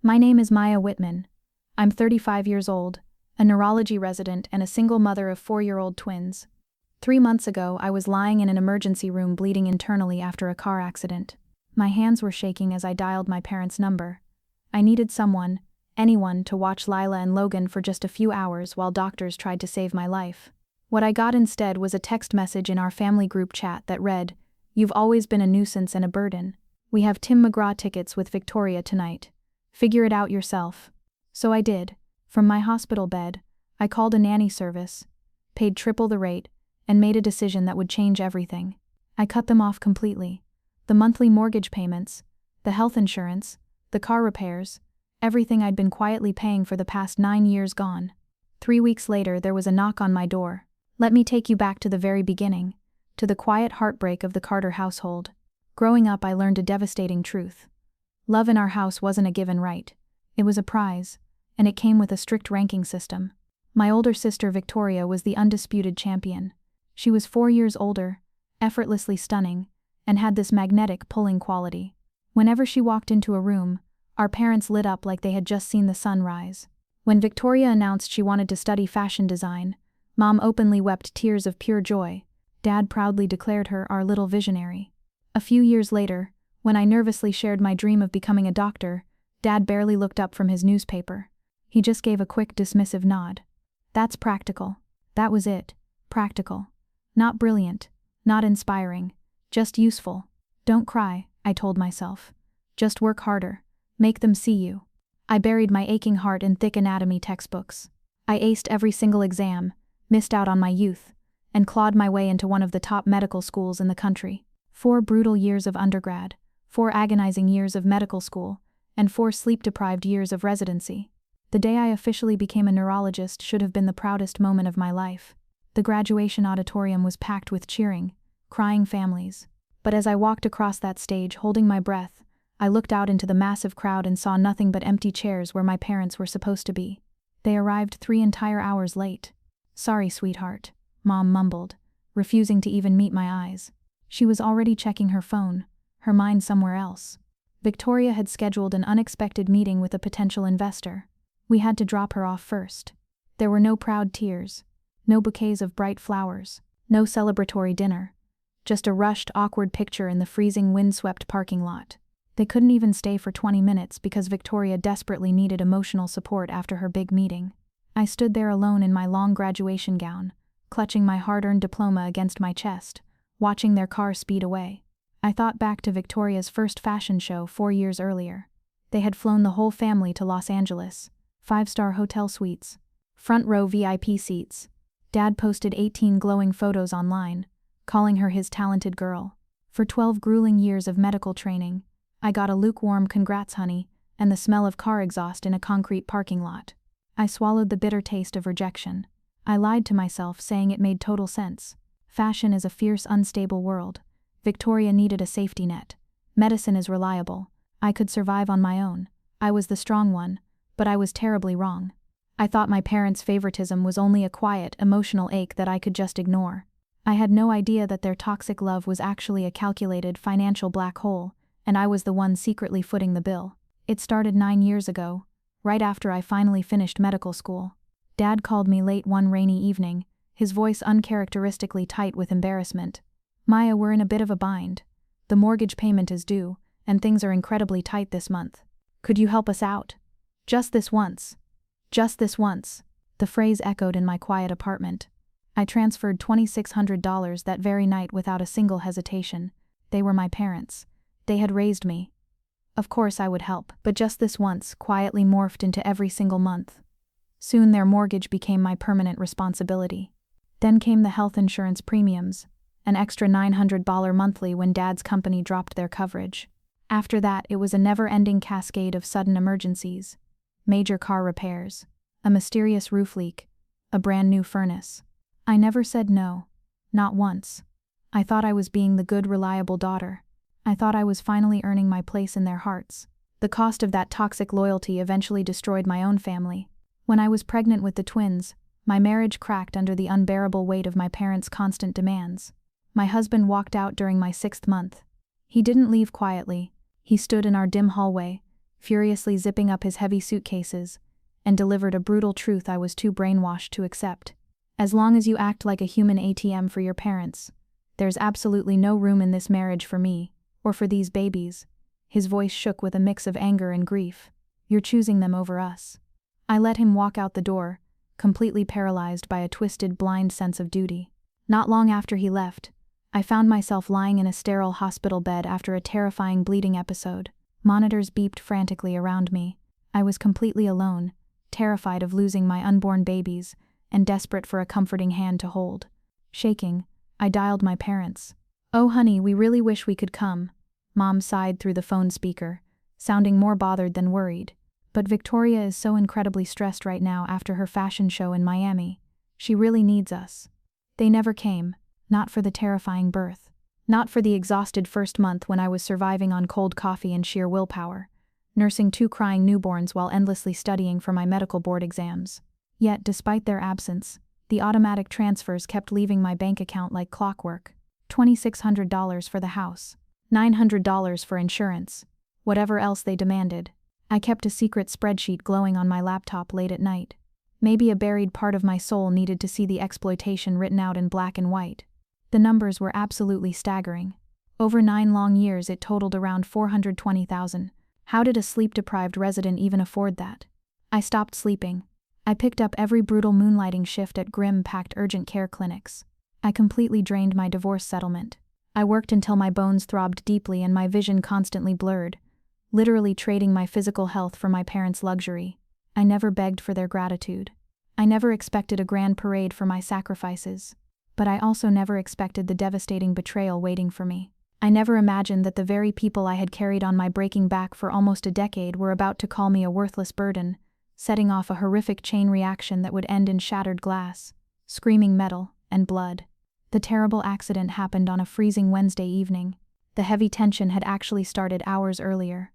My name is Maya Whitman. I'm 35 years old, a neurology resident and a single mother of 4-year-old twins. 3 months ago, I was lying in an emergency room bleeding internally after a car accident. My hands were shaking as I dialed my parents' number. I needed someone, anyone, to watch Lila and Logan for just a few hours while doctors tried to save my life. What I got instead was a text message in our family group chat that read, "You've always been a nuisance and a burden. We have Tim McGraw tickets with Victoria tonight. Figure it out yourself." So I did. From my hospital bed, I called a nanny service, paid triple the rate, and made a decision that would change everything. I cut them off completely. The monthly mortgage payments, the health insurance, the car repairs, everything I'd been quietly paying for the past 9 years gone. 3 weeks later, there was a knock on my door. Let me take you back to the very beginning, to the quiet heartbreak of the Carter household. Growing up, I learned a devastating truth. Love in our house wasn't a given right. It was a prize, and it came with a strict ranking system. My older sister Victoria was the undisputed champion. She was 4 years older, effortlessly stunning, and had this magnetic pulling quality. Whenever she walked into a room, our parents lit up like they had just seen the sun rise. When Victoria announced she wanted to study fashion design, Mom openly wept tears of pure joy. Dad proudly declared her our little visionary. A few years later, when I nervously shared my dream of becoming a doctor, Dad barely looked up from his newspaper. He just gave a quick dismissive nod. That's practical. That was it. Practical. Not brilliant. Not inspiring. Just useful. Don't cry, I told myself. Just work harder. Make them see you. I buried my aching heart in thick anatomy textbooks. I aced every single exam, missed out on my youth, and clawed my way into one of the top medical schools in the country. 4 brutal years of undergrad, 4 agonizing years of medical school, and 4 sleep-deprived years of residency. The day I officially became a neurologist should have been the proudest moment of my life. The graduation auditorium was packed with cheering, crying families. But as I walked across that stage holding my breath, I looked out into the massive crowd and saw nothing but empty chairs where my parents were supposed to be. They arrived 3 entire hours late. "Sorry, sweetheart," Mom mumbled, refusing to even meet my eyes. She was already checking her phone, her mind somewhere else. Victoria had scheduled an unexpected meeting with a potential investor. We had to drop her off first. There were no proud tears, no bouquets of bright flowers, no celebratory dinner. Just a rushed, awkward picture in the freezing, windswept parking lot. They couldn't even stay for 20 minutes because Victoria desperately needed emotional support after her big meeting. I stood there alone in my long graduation gown, clutching my hard-earned diploma against my chest, watching their car speed away. I thought back to Victoria's first fashion show 4 years earlier. They had flown the whole family to Los Angeles, 5-star hotel suites, front row VIP seats. Dad posted 18 glowing photos online, calling her his talented girl. For 12 grueling years of medical training, I got a lukewarm "congrats, honey," and the smell of car exhaust in a concrete parking lot. I swallowed the bitter taste of rejection. I lied to myself, saying it made total sense. Fashion is a fierce, unstable world. Victoria needed a safety net. Medicine is reliable. I could survive on my own. I was the strong one, but I was terribly wrong. I thought my parents' favoritism was only a quiet, emotional ache that I could just ignore. I had no idea that their toxic love was actually a calculated financial black hole, and I was the one secretly footing the bill. It started 9 years ago, right after I finally finished medical school. Dad called me late one rainy evening, his voice uncharacteristically tight with embarrassment. "Maya, we're in a bit of a bind. The mortgage payment is due, and things are incredibly tight this month. Could you help us out? Just this once. Just this once." The phrase echoed in my quiet apartment. I transferred $2,600 that very night without a single hesitation. They were my parents. They had raised me. Of course I would help, but just this once quietly morphed into every single month. Soon their mortgage became my permanent responsibility. Then came the health insurance premiums, an extra $900 monthly when Dad's company dropped their coverage. After that, it was a never-ending cascade of sudden emergencies. Major car repairs, a mysterious roof leak, a brand new furnace. I never said no. Not once. I thought I was being the good, reliable daughter. I thought I was finally earning my place in their hearts. The cost of that toxic loyalty eventually destroyed my own family. When I was pregnant with the twins, my marriage cracked under the unbearable weight of my parents' constant demands. My husband walked out during my 6th month. He didn't leave quietly. He stood in our dim hallway, furiously zipping up his heavy suitcases, and delivered a brutal truth I was too brainwashed to accept. As long as you act like a human ATM for your parents, there's absolutely no room in this marriage for me, or for these babies. His voice shook with a mix of anger and grief. You're choosing them over us. I let him walk out the door, completely paralyzed by a twisted, blind sense of duty. Not long after he left, I found myself lying in a sterile hospital bed after a terrifying bleeding episode. Monitors beeped frantically around me. I was completely alone, terrified of losing my unborn babies, and desperate for a comforting hand to hold. Shaking, I dialed my parents. "Oh honey, we really wish we could come," Mom sighed through the phone speaker, sounding more bothered than worried. "But Victoria is so incredibly stressed right now after her fashion show in Miami. She really needs us." They never came, not for the terrifying birth. Not for the exhausted first month when I was surviving on cold coffee and sheer willpower, nursing 2 crying newborns while endlessly studying for my medical board exams. Yet, despite their absence, the automatic transfers kept leaving my bank account like clockwork. $2,600 for the house, $900 for insurance, whatever else they demanded. I kept a secret spreadsheet glowing on my laptop late at night. Maybe a buried part of my soul needed to see the exploitation written out in black and white. The numbers were absolutely staggering. Over 9 long years it totaled around $420,000. How did a sleep-deprived resident even afford that? I stopped sleeping. I picked up every brutal moonlighting shift at grim-packed urgent care clinics. I completely drained my divorce settlement. I worked until my bones throbbed deeply and my vision constantly blurred, literally trading my physical health for my parents' luxury. I never begged for their gratitude. I never expected a grand parade for my sacrifices. But I also never expected the devastating betrayal waiting for me. I never imagined that the very people I had carried on my breaking back for almost a decade were about to call me a worthless burden, setting off a horrific chain reaction that would end in shattered glass, screaming metal, and blood. The terrible accident happened on a freezing Wednesday evening. The heavy tension had actually started hours earlier.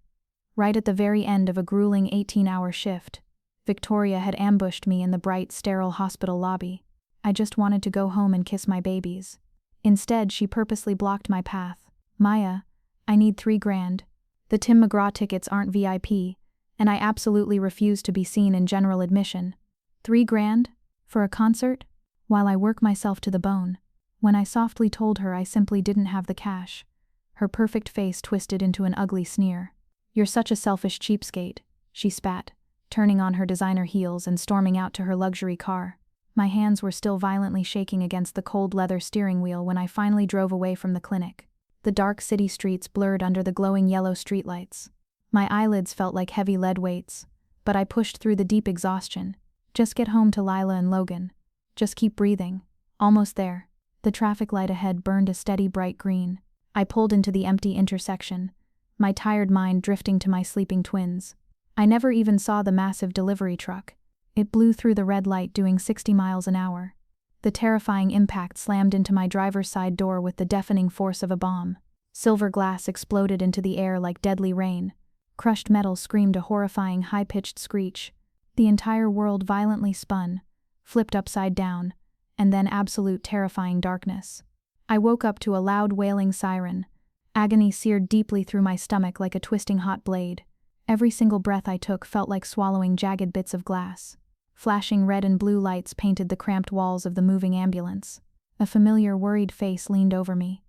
Right at the very end of a grueling 18-hour shift, Victoria had ambushed me in the bright, sterile hospital lobby. I just wanted to go home and kiss my babies. Instead, she purposely blocked my path. "Maya, I need $3,000. The Tim McGraw tickets aren't VIP, and I absolutely refuse to be seen in general admission." $3,000? For a concert? While I work myself to the bone. When I softly told her I simply didn't have the cash, her perfect face twisted into an ugly sneer. "You're such a selfish cheapskate," she spat, turning on her designer heels and storming out to her luxury car. My hands were still violently shaking against the cold leather steering wheel when I finally drove away from the clinic. The dark city streets blurred under the glowing yellow streetlights. My eyelids felt like heavy lead weights, but I pushed through the deep exhaustion. Just get home to Lila and Logan. Just keep breathing. Almost there. The traffic light ahead burned a steady bright green. I pulled into the empty intersection, my tired mind drifting to my sleeping twins. I never even saw the massive delivery truck. It blew through the red light doing 60 miles an hour. The terrifying impact slammed into my driver's side door with the deafening force of a bomb. Silver glass exploded into the air like deadly rain. Crushed metal screamed a horrifying high-pitched screech. The entire world violently spun, flipped upside down, and then absolute terrifying darkness. I woke up to a loud wailing siren. Agony seared deeply through my stomach like a twisting hot blade. Every single breath I took felt like swallowing jagged bits of glass. Flashing red and blue lights painted the cramped walls of the moving ambulance. A familiar, worried face leaned over me.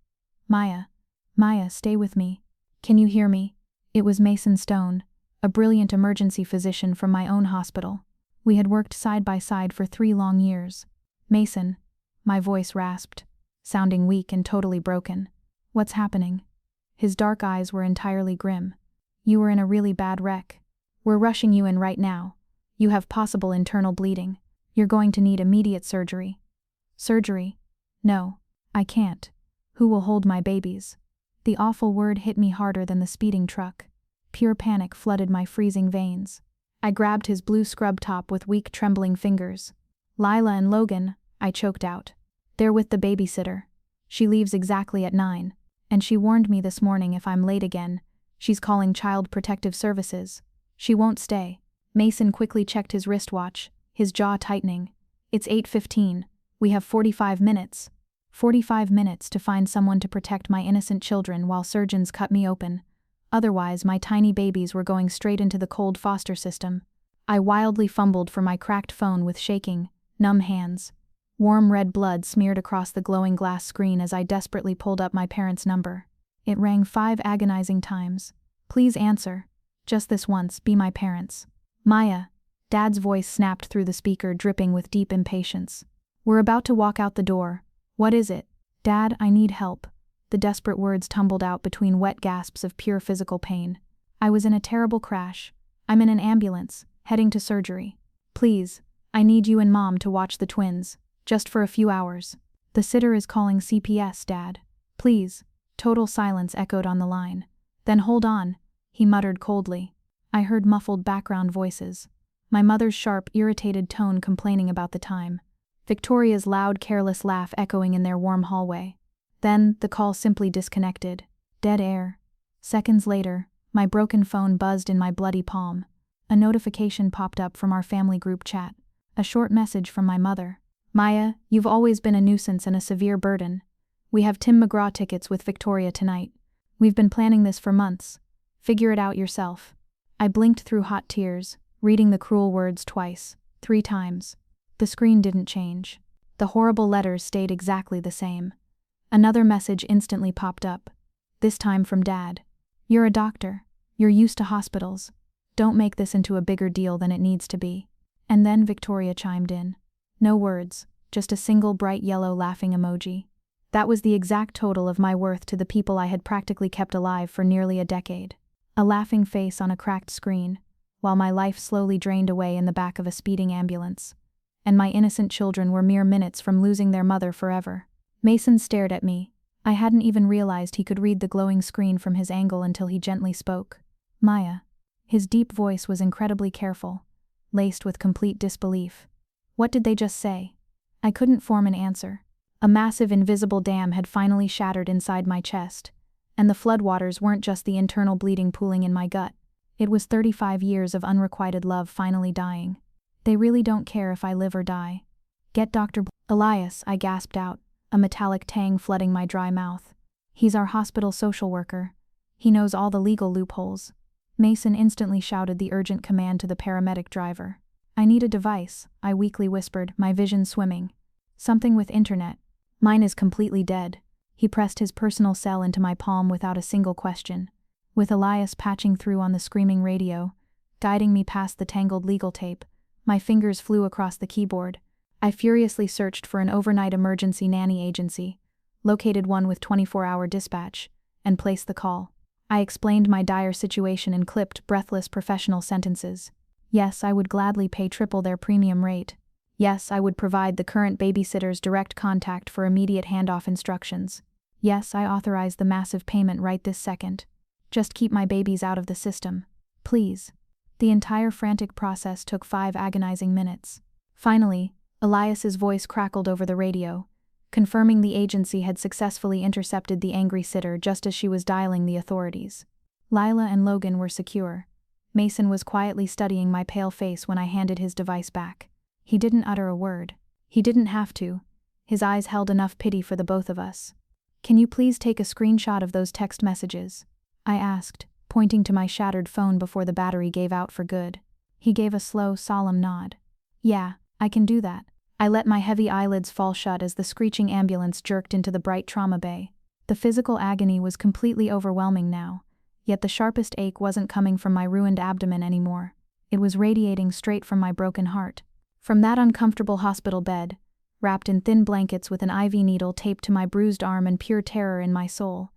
"Maya. Maya, stay with me. Can you hear me?" It was Mason Stone, a brilliant emergency physician from my own hospital. We had worked side by side for 3 long years. "Mason," my voice rasped, sounding weak and totally broken. "What's happening?" His dark eyes were entirely grim. "You were in a really bad wreck. We're rushing you in right now. You have possible internal bleeding. You're going to need immediate surgery." "Surgery? No, I can't. Who will hold my babies?" The awful word hit me harder than the speeding truck. Pure panic flooded my freezing veins. I grabbed his blue scrub top with weak, trembling fingers. "Lila and Logan," I choked out. "They're with the babysitter. She leaves exactly at 9, and she warned me this morning if I'm late again, she's calling Child Protective Services. She won't stay." Mason quickly checked his wristwatch, his jaw tightening. "It's 8:15. We have 45 minutes. 45 minutes to find someone to protect my innocent children while surgeons cut me open. Otherwise, my tiny babies were going straight into the cold foster system. I wildly fumbled for my cracked phone with shaking, numb hands. Warm red blood smeared across the glowing glass screen as I desperately pulled up my parents' number. It rang 5 agonizing times. "Please answer. Just this once, be my parents." "Maya." Dad's voice snapped through the speaker, dripping with deep impatience. "We're about to walk out the door. What is it?" "Dad, I need help." The desperate words tumbled out between wet gasps of pure physical pain. "I was in a terrible crash. I'm in an ambulance, heading to surgery. Please, I need you and Mom to watch the twins, just for a few hours. The sitter is calling CPS, Dad. Please." Total silence echoed on the line. "Then hold on," he muttered coldly. I heard muffled background voices. My mother's sharp, irritated tone complaining about the time. Victoria's loud, careless laugh echoing in their warm hallway. Then, the call simply disconnected. Dead air. Seconds later, my broken phone buzzed in my bloody palm. A notification popped up from our family group chat. A short message from my mother. "Maya, you've always been a nuisance and a severe burden. We have Tim McGraw tickets with Victoria tonight. We've been planning this for months. Figure it out yourself." I blinked through hot tears, reading the cruel words twice, 3 times. The screen didn't change. The horrible letters stayed exactly the same. Another message instantly popped up. This time from Dad. "You're a doctor. You're used to hospitals. Don't make this into a bigger deal than it needs to be." And then Victoria chimed in. No words, just a single bright yellow laughing emoji. That was the exact total of my worth to the people I had practically kept alive for nearly a decade. A laughing face on a cracked screen, while my life slowly drained away in the back of a speeding ambulance. And my innocent children were mere minutes from losing their mother forever. Mason stared at me. I hadn't even realized he could read the glowing screen from his angle until he gently spoke. "Maya." His deep voice was incredibly careful, laced with complete disbelief. "What did they just say?" I couldn't form an answer. A massive invisible dam had finally shattered inside my chest, and the floodwaters weren't just the internal bleeding pooling in my gut. It was 35 years of unrequited love finally dying. They really don't care if I live or die. "Get Dr. Elias," I gasped out, a metallic tang flooding my dry mouth. "He's our hospital social worker. He knows all the legal loopholes." Mason instantly shouted the urgent command to the paramedic driver. "I need a device," I weakly whispered, my vision swimming. "Something with internet. Mine is completely dead." He pressed his personal cell into my palm without a single question. With Elias patching through on the screaming radio, guiding me past the tangled legal tape, my fingers flew across the keyboard. I furiously searched for an overnight emergency nanny agency, located one with 24-hour dispatch, and placed the call. I explained my dire situation in clipped, breathless professional sentences. Yes, I would gladly pay triple their premium rate. Yes, I would provide the current babysitter's direct contact for immediate handoff instructions. Yes, I authorize the massive payment right this second. Just keep my babies out of the system. Please. The entire frantic process took 5 agonizing minutes. Finally, Elias's voice crackled over the radio, confirming the agency had successfully intercepted the angry sitter just as she was dialing the authorities. Lila and Logan were secure. Mason was quietly studying my pale face when I handed his device back. He didn't utter a word. He didn't have to. His eyes held enough pity for the both of us. "Can you please take a screenshot of those text messages?" I asked, pointing to my shattered phone before the battery gave out for good. He gave a slow, solemn nod. "Yeah, I can do that." I let my heavy eyelids fall shut as the screeching ambulance jerked into the bright trauma bay. The physical agony was completely overwhelming now, yet the sharpest ache wasn't coming from my ruined abdomen anymore. It was radiating straight from my broken heart. From that uncomfortable hospital bed, wrapped in thin blankets with an IV needle taped to my bruised arm and pure terror in my soul,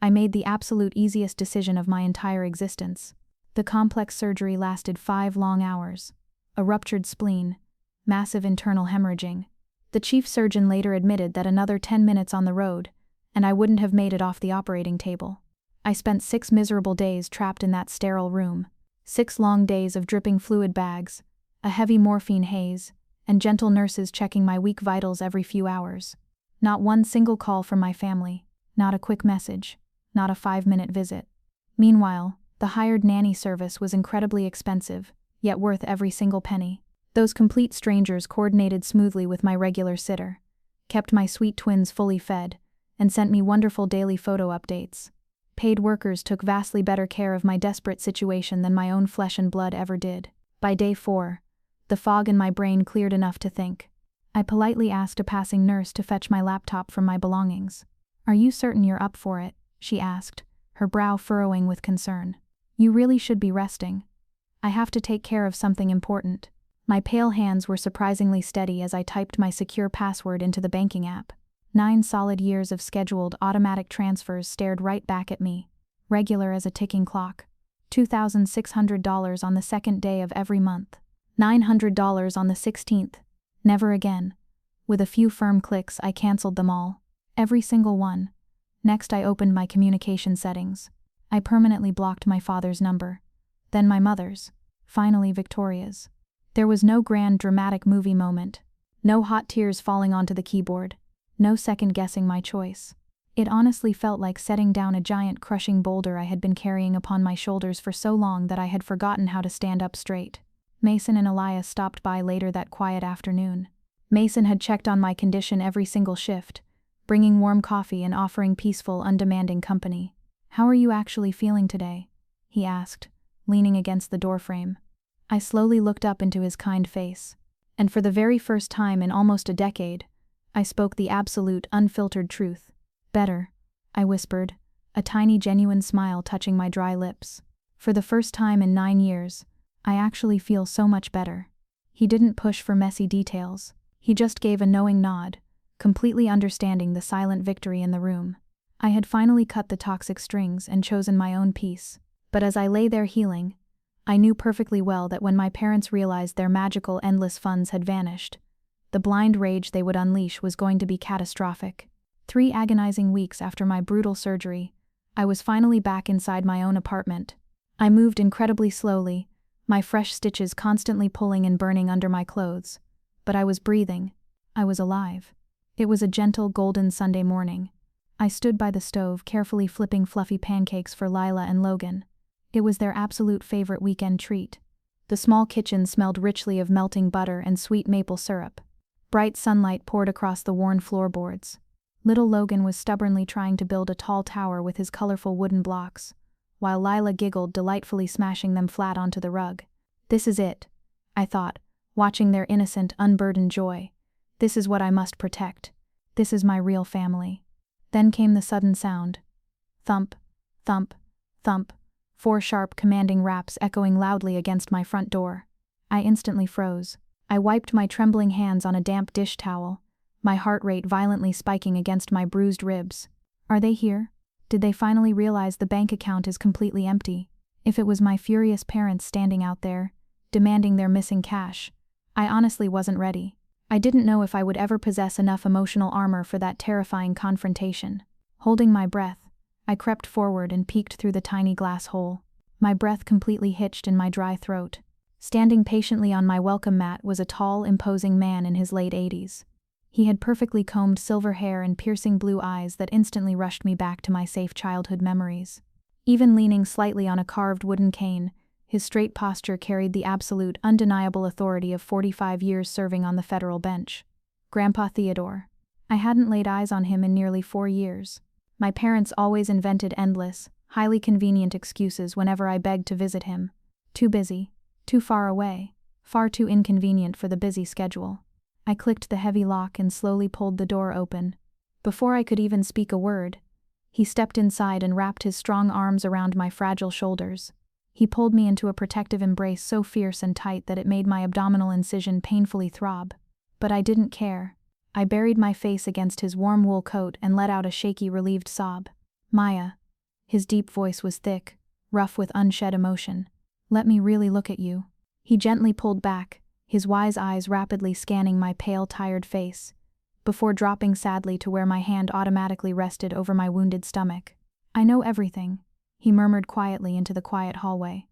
I made the absolute easiest decision of my entire existence. The complex surgery lasted 5 long hours. A ruptured spleen, massive internal hemorrhaging. The chief surgeon later admitted that another 10 minutes on the road, and I wouldn't have made it off the operating table. I spent 6 miserable days trapped in that sterile room. 6 long days of dripping fluid bags, a heavy morphine haze, and gentle nurses checking my weak vitals every few hours. Not one single call from my family, not a quick message, not a 5-minute visit. Meanwhile, the hired nanny service was incredibly expensive, yet worth every single penny. Those complete strangers coordinated smoothly with my regular sitter, kept my sweet twins fully fed, and sent me wonderful daily photo updates. Paid workers took vastly better care of my desperate situation than my own flesh and blood ever did. By day 4, the fog in my brain cleared enough to think. I politely asked a passing nurse to fetch my laptop from my belongings. "Are you certain you're up for it?" she asked, her brow furrowing with concern. "You really should be resting. I have to take care of something important." My pale hands were surprisingly steady as I typed my secure password into the banking app. 9 solid years of scheduled automatic transfers stared right back at me, regular as a ticking clock. $2,600 on the second day of every month. $900 on the 16th. Never again. With a few firm clicks, I canceled them all. Every single one. Next, I opened my communication settings. I permanently blocked my father's number. Then my mother's. Finally Victoria's. There was no grand dramatic movie moment. No hot tears falling onto the keyboard. No second-guessing my choice. It honestly felt like setting down a giant crushing boulder I had been carrying upon my shoulders for so long that I had forgotten how to stand up straight. Mason and Elias stopped by later that quiet afternoon. Mason had checked on my condition every single shift, bringing warm coffee and offering peaceful, undemanding company. "How are you actually feeling today?" he asked, leaning against the doorframe. I slowly looked up into his kind face, and for the very first time in almost a decade, I spoke the absolute, unfiltered truth. "Better," I whispered, a tiny genuine smile touching my dry lips. "For the first time in 9 years, I actually feel so much better." He didn't push for messy details. He just gave a knowing nod, completely understanding the silent victory in the room. I had finally cut the toxic strings and chosen my own peace. But as I lay there healing, I knew perfectly well that when my parents realized their magical, endless funds had vanished, the blind rage they would unleash was going to be catastrophic. 3 agonizing weeks after my brutal surgery, I was finally back inside my own apartment. I moved incredibly slowly, my fresh stitches constantly pulling and burning under my clothes. But I was breathing. I was alive. It was a gentle, golden Sunday morning. I stood by the stove, carefully flipping fluffy pancakes for Lila and Logan. It was their absolute favorite weekend treat. The small kitchen smelled richly of melting butter and sweet maple syrup. Bright sunlight poured across the worn floorboards. Little Logan was stubbornly trying to build a tall tower with his colorful wooden blocks, while Lila giggled, delightfully smashing them flat onto the rug. "This is it," I thought, watching their innocent, unburdened joy. "This is what I must protect. This is my real family." Then came the sudden sound. Thump, thump, thump, 4 sharp, commanding raps echoing loudly against my front door. I instantly froze. I wiped my trembling hands on a damp dish towel, my heart rate violently spiking against my bruised ribs. Are they here? Did they finally realize the bank account is completely empty? If it was my furious parents standing out there, demanding their missing cash, I honestly wasn't ready. I didn't know if I would ever possess enough emotional armor for that terrifying confrontation. Holding my breath, I crept forward and peeked through the tiny glass hole. My breath completely hitched in my dry throat. Standing patiently on my welcome mat was a tall, imposing man in his late 80s. He had perfectly combed silver hair and piercing blue eyes that instantly rushed me back to my safe childhood memories. Even leaning slightly on a carved wooden cane, his straight posture carried the absolute, undeniable authority of 45 years serving on the federal bench. Grandpa Theodore. I hadn't laid eyes on him in nearly 4 years. My parents always invented endless, highly convenient excuses whenever I begged to visit him. Too busy, too far away, far too inconvenient for the busy schedule. I clicked the heavy lock and slowly pulled the door open. Before I could even speak a word, he stepped inside and wrapped his strong arms around my fragile shoulders. He pulled me into a protective embrace so fierce and tight that it made my abdominal incision painfully throb. But I didn't care. I buried my face against his warm wool coat and let out a shaky, relieved sob. "Maya." His deep voice was thick, rough with unshed emotion. "Let me really look at you." He gently pulled back, his wise eyes rapidly scanning my pale, tired face, before dropping sadly to where my hand automatically rested over my wounded stomach. "I know everything," he murmured quietly into the quiet hallway.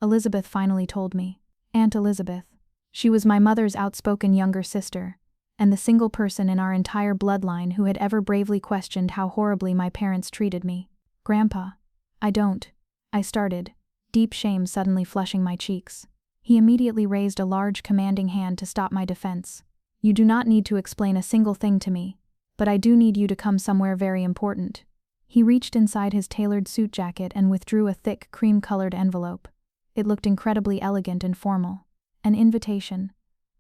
"Elizabeth finally told me. Aunt Elizabeth. She was my mother's outspoken younger sister, and the single person in our entire bloodline who had ever bravely questioned how horribly my parents treated me. Grandpa. I don't," I started, deep shame suddenly flushing my cheeks. He immediately raised a large, commanding hand to stop my defense. "You do not need to explain a single thing to me, but I do need you to come somewhere very important. He reached inside his tailored suit jacket and withdrew a thick, cream-colored envelope. It looked incredibly elegant and formal. An invitation.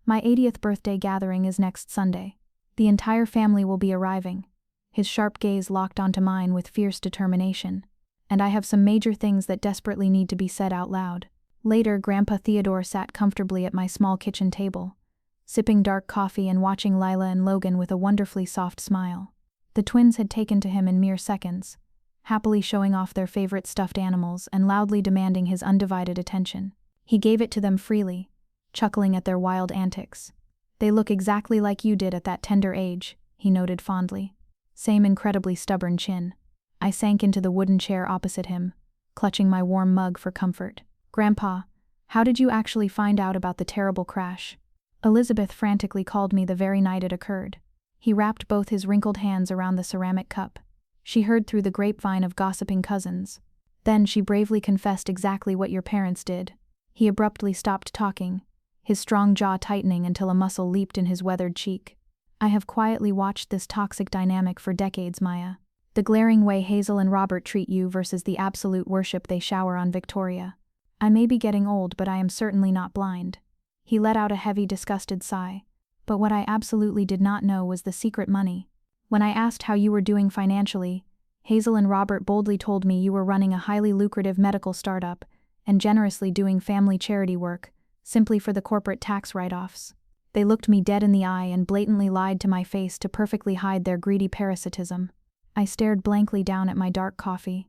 My 80th birthday gathering is next Sunday. The entire family will be arriving. His sharp gaze locked onto mine with fierce determination. And I have some major things that desperately need to be said out loud. Later, Grandpa Theodore sat comfortably at my small kitchen table, sipping dark coffee and watching Lila and Logan with a wonderfully soft smile. The twins had taken to him in mere seconds, happily showing off their favorite stuffed animals and loudly demanding his undivided attention. He gave it to them freely, chuckling at their wild antics. "They look exactly like you did at that tender age," he noted fondly. Same incredibly stubborn chin. I sank into the wooden chair opposite him, clutching my warm mug for comfort. "Grandpa, how did you actually find out about the terrible crash?" Elizabeth frantically called me the very night it occurred. He wrapped both his wrinkled hands around the ceramic cup. "She heard through the grapevine of gossiping cousins. Then she bravely confessed exactly what your parents did." He abruptly stopped talking, his strong jaw tightening until a muscle leaped in his weathered cheek. "I have quietly watched this toxic dynamic for decades, Maya. The glaring way Hazel and Robert treat you versus the absolute worship they shower on Victoria. I may be getting old, but I am certainly not blind." He let out a heavy, disgusted sigh. "But what I absolutely did not know was the secret money. When I asked how you were doing financially, Hazel and Robert boldly told me you were running a highly lucrative medical startup and generously doing family charity work, simply for the corporate tax write-offs. They looked me dead in the eye and blatantly lied to my face to perfectly hide their greedy parasitism." I stared blankly down at my dark coffee.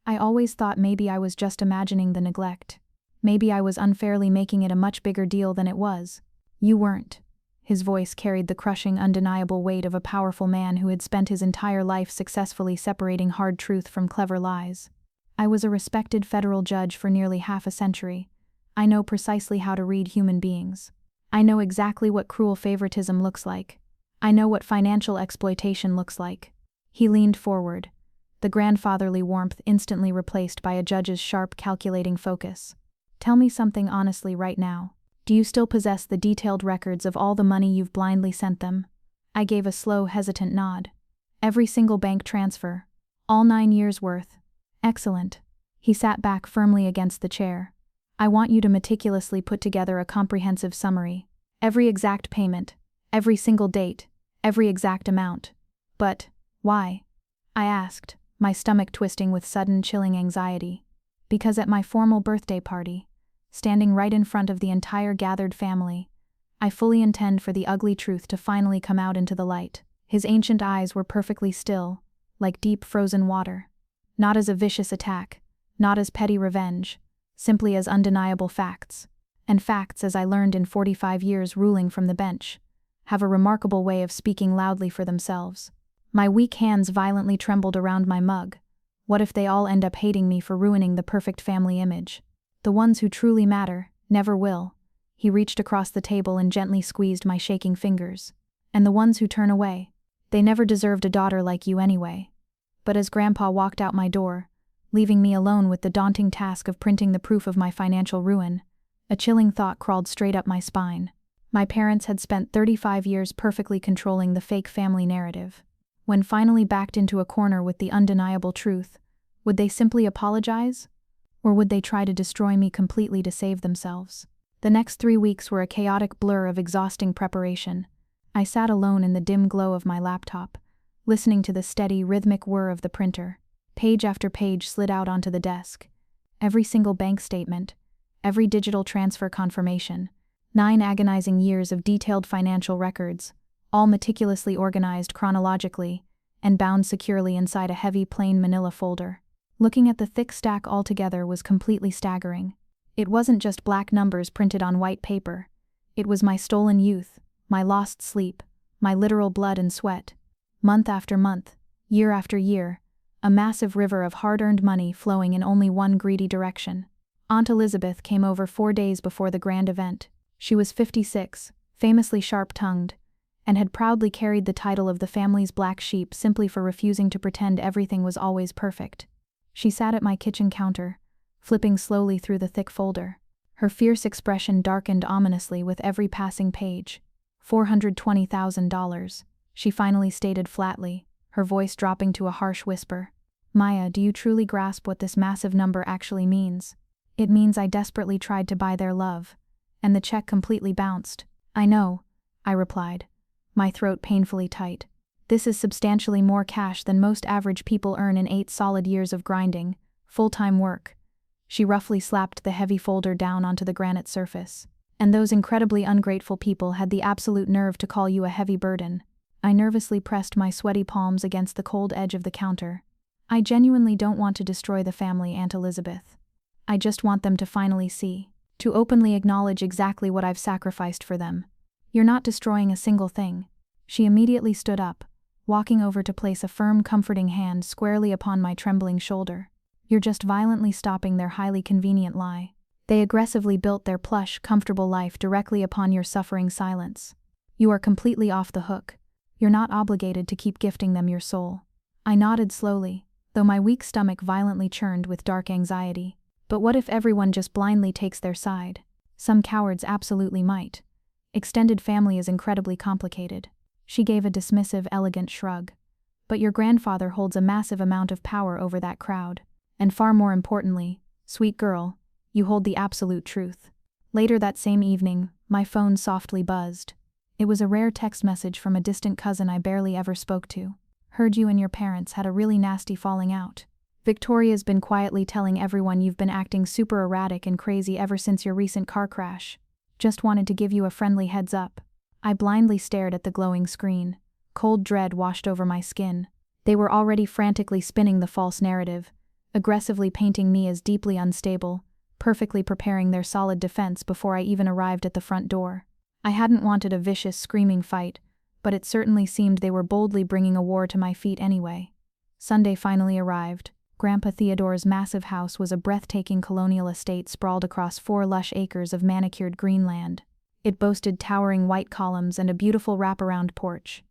I always thought maybe I was just imagining the neglect. Maybe I was unfairly making it a much bigger deal than it was. "You weren't." His voice carried the crushing, undeniable weight of a powerful man who had spent his entire life successfully separating hard truth from clever lies. "I was a respected federal judge for nearly half a century. I know precisely how to read human beings. I know exactly what cruel favoritism looks like. I know what financial exploitation looks like." He leaned forward, the grandfatherly warmth instantly replaced by a judge's sharp, calculating focus. "Tell me something honestly right now. Do you still possess the detailed records of all the money you've blindly sent them?" I gave a slow, hesitant nod. "Every single bank transfer. All 9 years' worth." "Excellent." He sat back firmly against the chair. "I want you to meticulously put together a comprehensive summary. Every exact payment, every single date, every exact amount." "But why?" I asked, my stomach twisting with sudden, chilling anxiety. "Because at my formal birthday party, standing right in front of the entire gathered family, I fully intend for the ugly truth to finally come out into the light." His ancient eyes were perfectly still, like deep frozen water. "Not as a vicious attack, not as petty revenge, simply as undeniable facts. And facts, as I learned in 45 years ruling from the bench, have a remarkable way of speaking loudly for themselves." My weak hands violently trembled around my mug. What if they all end up hating me for ruining the perfect family image? "The ones who truly matter never will." He reached across the table and gently squeezed my shaking fingers. "And the ones who turn away, they never deserved a daughter like you anyway." But as Grandpa walked out my door, leaving me alone with the daunting task of printing the proof of my financial ruin, a chilling thought crawled straight up my spine. My parents had spent 35 years perfectly controlling the fake family narrative. When finally backed into a corner with the undeniable truth, would they simply apologize? Or would they try to destroy me completely to save themselves? The next 3 weeks were a chaotic blur of exhausting preparation. I sat alone in the dim glow of my laptop, listening to the steady, rhythmic whir of the printer. Page after page slid out onto the desk. Every single bank statement, every digital transfer confirmation, 9 agonizing years of detailed financial records, all meticulously organized chronologically and bound securely inside a heavy plain manila folder. Looking at the thick stack altogether was completely staggering. It wasn't just black numbers printed on white paper. It was my stolen youth, my lost sleep, my literal blood and sweat. Month after month, year after year, a massive river of hard-earned money flowing in only one greedy direction. Aunt Elizabeth came over 4 days before the grand event. She was 56, famously sharp-tongued, and had proudly carried the title of the family's black sheep simply for refusing to pretend everything was always perfect. She sat at my kitchen counter, flipping slowly through the thick folder. Her fierce expression darkened ominously with every passing page. $420,000, she finally stated flatly, her voice dropping to a harsh whisper. Maya, do you truly grasp what this massive number actually means? It means I desperately tried to buy their love, and the check completely bounced. I know, I replied, my throat painfully tight. This is substantially more cash than most average people earn in 8 solid years of grinding, full-time work. She roughly slapped the heavy folder down onto the granite surface. And those incredibly ungrateful people had the absolute nerve to call you a heavy burden. I nervously pressed my sweaty palms against the cold edge of the counter. I genuinely don't want to destroy the family, Aunt Elizabeth. I just want them to finally see, to openly acknowledge exactly what I've sacrificed for them. You're not destroying a single thing. She immediately stood up, walking over to place a firm, comforting hand squarely upon my trembling shoulder. You're just violently stopping their highly convenient lie. They aggressively built their plush, comfortable life directly upon your suffering silence. You are completely off the hook. You're not obligated to keep gifting them your soul. I nodded slowly, though my weak stomach violently churned with dark anxiety. But what if everyone just blindly takes their side? Some cowards absolutely might. Extended family is incredibly complicated. She gave a dismissive, elegant shrug. But your grandfather holds a massive amount of power over that crowd. And far more importantly, sweet girl, you hold the absolute truth. Later that same evening, my phone softly buzzed. It was a rare text message from a distant cousin I barely ever spoke to. Heard you and your parents had a really nasty falling out. Victoria's been quietly telling everyone you've been acting super erratic and crazy ever since your recent car crash. Just wanted to give you a friendly heads up. I blindly stared at the glowing screen. Cold dread washed over my skin. They were already frantically spinning the false narrative, aggressively painting me as deeply unstable, perfectly preparing their solid defense before I even arrived at the front door. I hadn't wanted a vicious, screaming fight, but it certainly seemed they were boldly bringing a war to my feet anyway. Sunday finally arrived. Grandpa Theodore's massive house was a breathtaking colonial estate sprawled across 4 lush acres of manicured green land. It boasted towering white columns and a beautiful wraparound porch.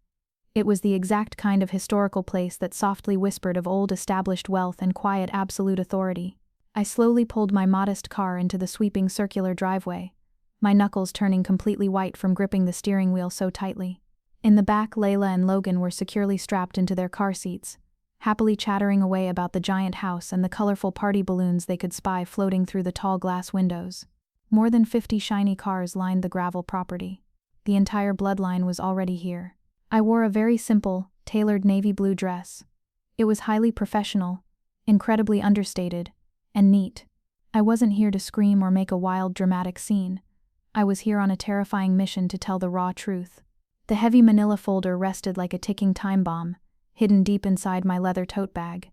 It was the exact kind of historical place that softly whispered of old established wealth and quiet absolute authority. I slowly pulled my modest car into the sweeping circular driveway, my knuckles turning completely white from gripping the steering wheel so tightly. In the back, Layla and Logan were securely strapped into their car seats, happily chattering away about the giant house and the colorful party balloons they could spy floating through the tall glass windows. More than 50 shiny cars lined the gravel property. The entire bloodline was already here. I wore a very simple, tailored navy blue dress. It was highly professional, incredibly understated, and neat. I wasn't here to scream or make a wild, dramatic scene. I was here on a terrifying mission to tell the raw truth. The heavy manila folder rested like a ticking time bomb, hidden deep inside my leather tote bag.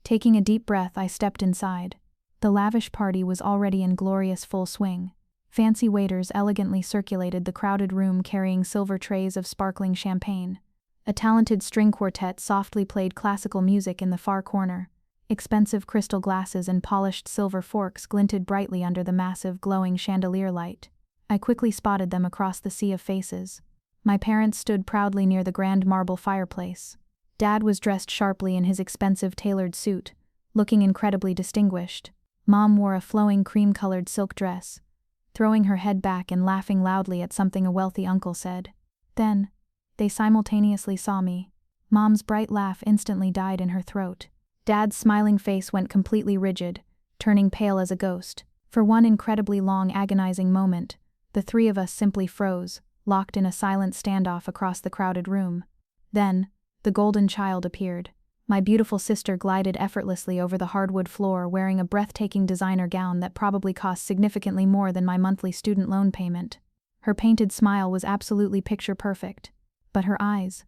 Taking a deep breath, I stepped inside. The lavish party was already in glorious full swing. Fancy waiters elegantly circulated the crowded room carrying silver trays of sparkling champagne. A talented string quartet softly played classical music in the far corner. Expensive crystal glasses and polished silver forks glinted brightly under the massive, glowing chandelier light. I quickly spotted them across the sea of faces. My parents stood proudly near the grand marble fireplace. Dad was dressed sharply in his expensive tailored suit, looking incredibly distinguished. Mom wore a flowing cream-colored silk dress, throwing her head back and laughing loudly at something a wealthy uncle said. Then, they simultaneously saw me. Mom's bright laugh instantly died in her throat. Dad's smiling face went completely rigid, turning pale as a ghost. For one incredibly long, agonizing moment, the 3 of us simply froze, locked in a silent standoff across the crowded room. Then, the golden child appeared. My beautiful sister glided effortlessly over the hardwood floor wearing a breathtaking designer gown that probably cost significantly more than my monthly student loan payment. Her painted smile was absolutely picture-perfect. But her eyes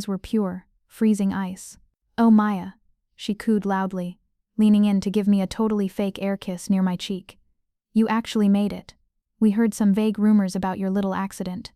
were pure, freezing ice. "Oh, Maya," she cooed loudly, leaning in to give me a totally fake air kiss near my cheek. "You actually made it. We heard some vague rumors about your little accident.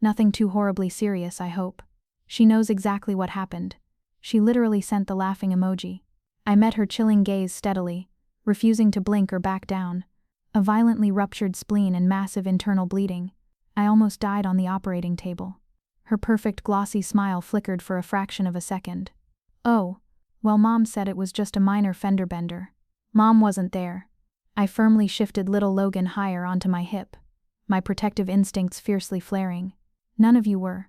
Nothing too horribly serious, I hope." She knows exactly what happened. She literally sent the laughing emoji. I met her chilling gaze steadily, refusing to blink or back down. A violently ruptured spleen and massive internal bleeding. I almost died on the operating table. Her perfect glossy smile flickered for a fraction of a second. "Oh, well, Mom said it was just a minor fender bender." Mom wasn't there. I firmly shifted little Logan higher onto my hip, my protective instincts fiercely flaring. "None of you were."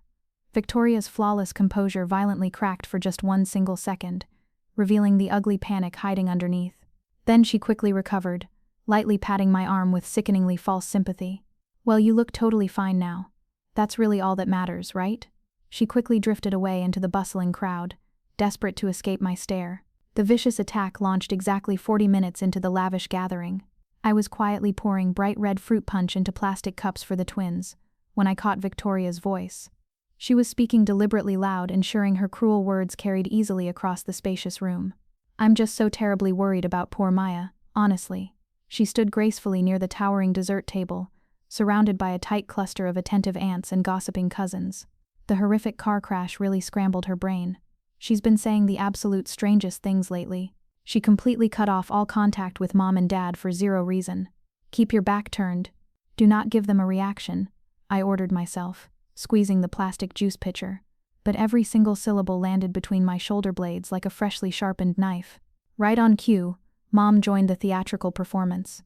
Victoria's flawless composure violently cracked for just one single second, revealing the ugly panic hiding underneath. Then she quickly recovered, lightly patting my arm with sickeningly false sympathy. "Well, you look totally fine now. That's really all that matters, right?" She quickly drifted away into the bustling crowd, desperate to escape my stare. The vicious attack launched exactly 40 minutes into the lavish gathering. I was quietly pouring bright red fruit punch into plastic cups for the twins, when I caught Victoria's voice. She was speaking deliberately loud, ensuring her cruel words carried easily across the spacious room. "I'm just so terribly worried about poor Maya, honestly." She stood gracefully near the towering dessert table, surrounded by a tight cluster of attentive aunts and gossiping cousins. The horrific car crash really scrambled her brain. She's been saying the absolute strangest things lately. She completely cut off all contact with Mom and Dad for zero reason. "Keep your back turned. Do not give them a reaction," I ordered myself, squeezing the plastic juice pitcher. But every single syllable landed between my shoulder blades like a freshly sharpened knife. Right on cue, Mom joined the theatrical performance.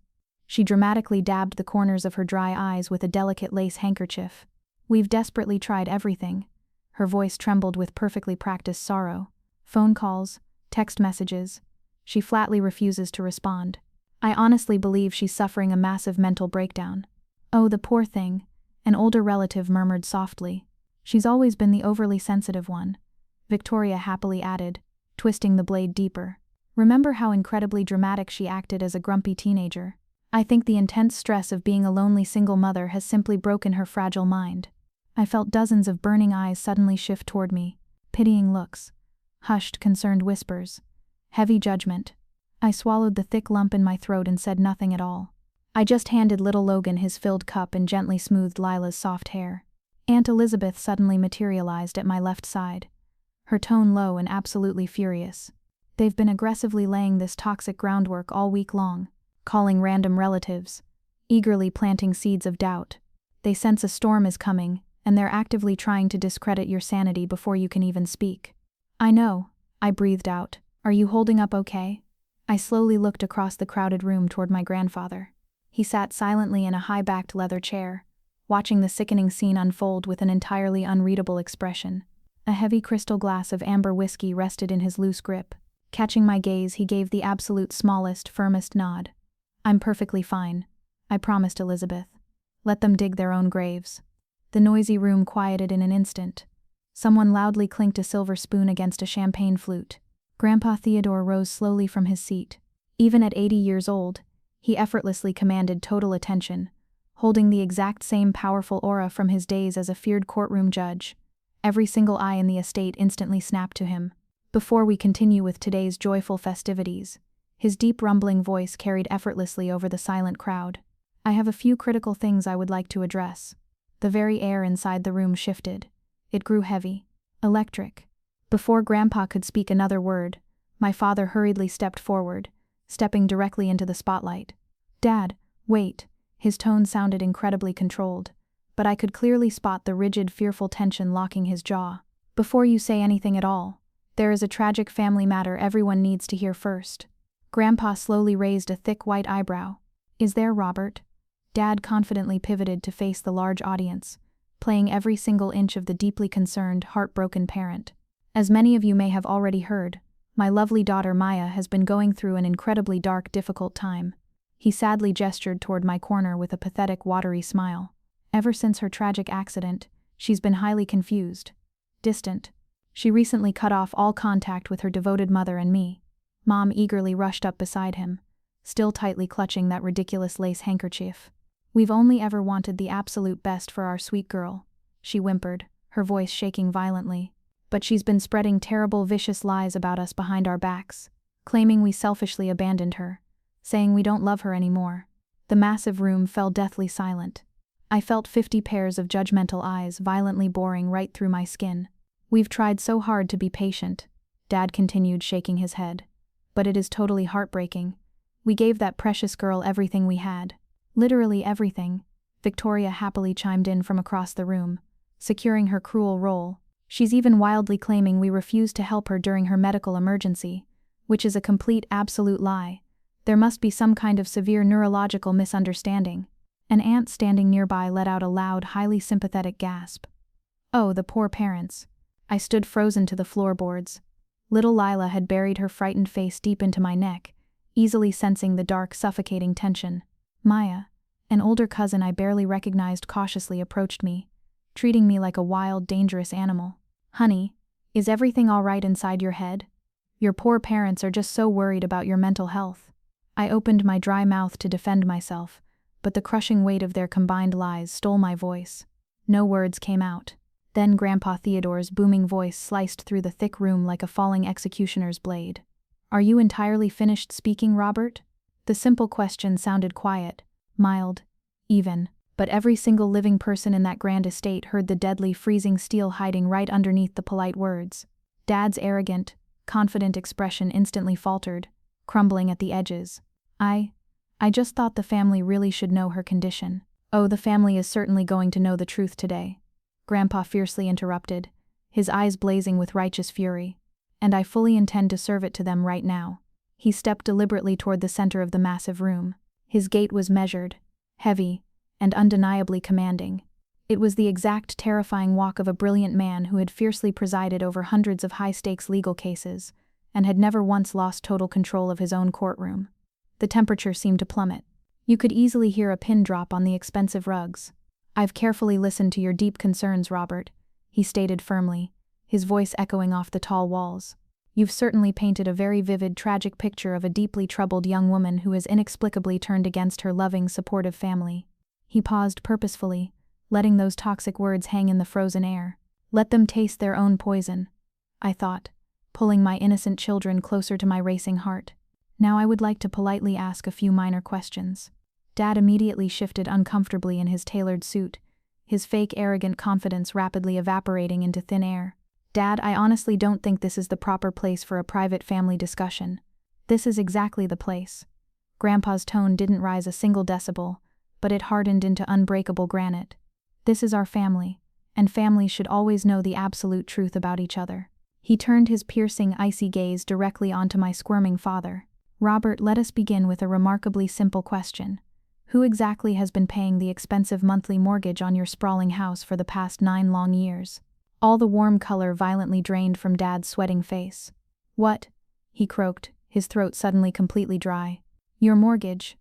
She dramatically dabbed the corners of her dry eyes with a delicate lace handkerchief. "We've desperately tried everything." Her voice trembled with perfectly practiced sorrow. "Phone calls, text messages. She flatly refuses to respond. I honestly believe she's suffering a massive mental breakdown." "Oh, the poor thing," an older relative murmured softly. "She's always been the overly sensitive one," Victoria happily added, twisting the blade deeper. "Remember how incredibly dramatic she acted as a grumpy teenager? I think the intense stress of being a lonely single mother has simply broken her fragile mind." I felt dozens of burning eyes suddenly shift toward me, pitying looks, hushed, concerned whispers, heavy judgment. I swallowed the thick lump in my throat and said nothing at all. I just handed little Logan his filled cup and gently smoothed Lila's soft hair. Aunt Elizabeth suddenly materialized at my left side, her tone low and absolutely furious. "They've been aggressively laying this toxic groundwork all week long, calling random relatives, eagerly planting seeds of doubt. They sense a storm is coming, and they're actively trying to discredit your sanity before you can even speak." "I know," I breathed out. "Are you holding up okay?" I slowly looked across the crowded room toward my grandfather. He sat silently in a high-backed leather chair, watching the sickening scene unfold with an entirely unreadable expression. A heavy crystal glass of amber whiskey rested in his loose grip. Catching my gaze, he gave the absolute smallest, firmest nod. "I'm perfectly fine," I promised Elizabeth. "Let them dig their own graves." The noisy room quieted in an instant. Someone loudly clinked a silver spoon against a champagne flute. Grandpa Theodore rose slowly from his seat. Even at 80 years old, he effortlessly commanded total attention, holding the exact same powerful aura from his days as a feared courtroom judge. Every single eye in the estate instantly snapped to him. Before we continue with today's joyful festivities, his deep rumbling voice carried effortlessly over the silent crowd. "I have a few critical things I would like to address." The very air inside the room shifted. It grew heavy, electric. Before Grandpa could speak another word, my father hurriedly stepped forward, stepping directly into the spotlight. "Dad, wait." His tone sounded incredibly controlled, but I could clearly spot the rigid, fearful tension locking his jaw. "Before you say anything at all, there is a tragic family matter everyone needs to hear first." Grandpa slowly raised a thick white eyebrow. "Is there, Robert?" Dad confidently pivoted to face the large audience, playing every single inch of the deeply concerned, heartbroken parent. "As many of you may have already heard, my lovely daughter Maya has been going through an incredibly dark, difficult time." He sadly gestured toward my corner with a pathetic, watery smile. "Ever since her tragic accident, she's been highly confused, distant. She recently cut off all contact with her devoted mother and me." Mom eagerly rushed up beside him, still tightly clutching that ridiculous lace handkerchief. "We've only ever wanted the absolute best for our sweet girl," she whimpered, her voice shaking violently. "But she's been spreading terrible, vicious lies about us behind our backs, claiming we selfishly abandoned her, saying we don't love her anymore." The massive room fell deathly silent. I felt 50 pairs of judgmental eyes violently boring right through my skin. "We've tried so hard to be patient," Dad continued, shaking his head. "But it is totally heartbreaking. We gave that precious girl everything we had. Literally everything," Victoria happily chimed in from across the room, securing her cruel role. "She's even wildly claiming we refused to help her during her medical emergency, which is a complete, absolute lie. There must be some kind of severe neurological misunderstanding." An aunt standing nearby let out a loud, highly sympathetic gasp. Oh, the poor parents. I stood frozen to the floorboards. Little Lila had buried her frightened face deep into my neck, easily sensing the dark, suffocating tension. Maya, an older cousin I barely recognized, cautiously approached me, treating me like a wild, dangerous animal. "Honey, is everything all right inside your head? Your poor parents are just so worried about your mental health." I opened my dry mouth to defend myself, but the crushing weight of their combined lies stole my voice. No words came out. Then Grandpa Theodore's booming voice sliced through the thick room like a falling executioner's blade. "Are you entirely finished speaking, Robert?" The simple question sounded quiet, mild, even, but every single living person in that grand estate heard the deadly, freezing steel hiding right underneath the polite words. Dad's arrogant, confident expression instantly faltered, crumbling at the edges. I just thought the family really should know her condition." "Oh, the family is certainly going to know the truth today," Grandpa fiercely interrupted, his eyes blazing with righteous fury. "And I fully intend to serve it to them right now." He stepped deliberately toward the center of the massive room. His gait was measured, heavy, and undeniably commanding. It was the exact terrifying walk of a brilliant man who had fiercely presided over hundreds of high-stakes legal cases, and had never once lost total control of his own courtroom. The temperature seemed to plummet. You could easily hear a pin drop on the expensive rugs. "I've carefully listened to your deep concerns, Robert," he stated firmly, his voice echoing off the tall walls. "You've certainly painted a very vivid, tragic picture of a deeply troubled young woman who has inexplicably turned against her loving, supportive family." He paused purposefully, letting those toxic words hang in the frozen air. "Let them taste their own poison," I thought, pulling my innocent children closer to my racing heart. "Now I would like to politely ask a few minor questions." Dad immediately shifted uncomfortably in his tailored suit, his fake arrogant confidence rapidly evaporating into thin air. "Dad, I honestly don't think this is the proper place for a private family discussion." "This is exactly the place." Grandpa's tone didn't rise a single decibel, but it hardened into unbreakable granite. "This is our family, and families should always know the absolute truth about each other." He turned his piercing, icy gaze directly onto my squirming father. "Robert, let us begin with a remarkably simple question. Who exactly has been paying the expensive monthly mortgage on your sprawling house for the past 9 long years?" All the warm color violently drained from Dad's sweating face. "What?" he croaked, his throat suddenly completely dry. "Your mortgage."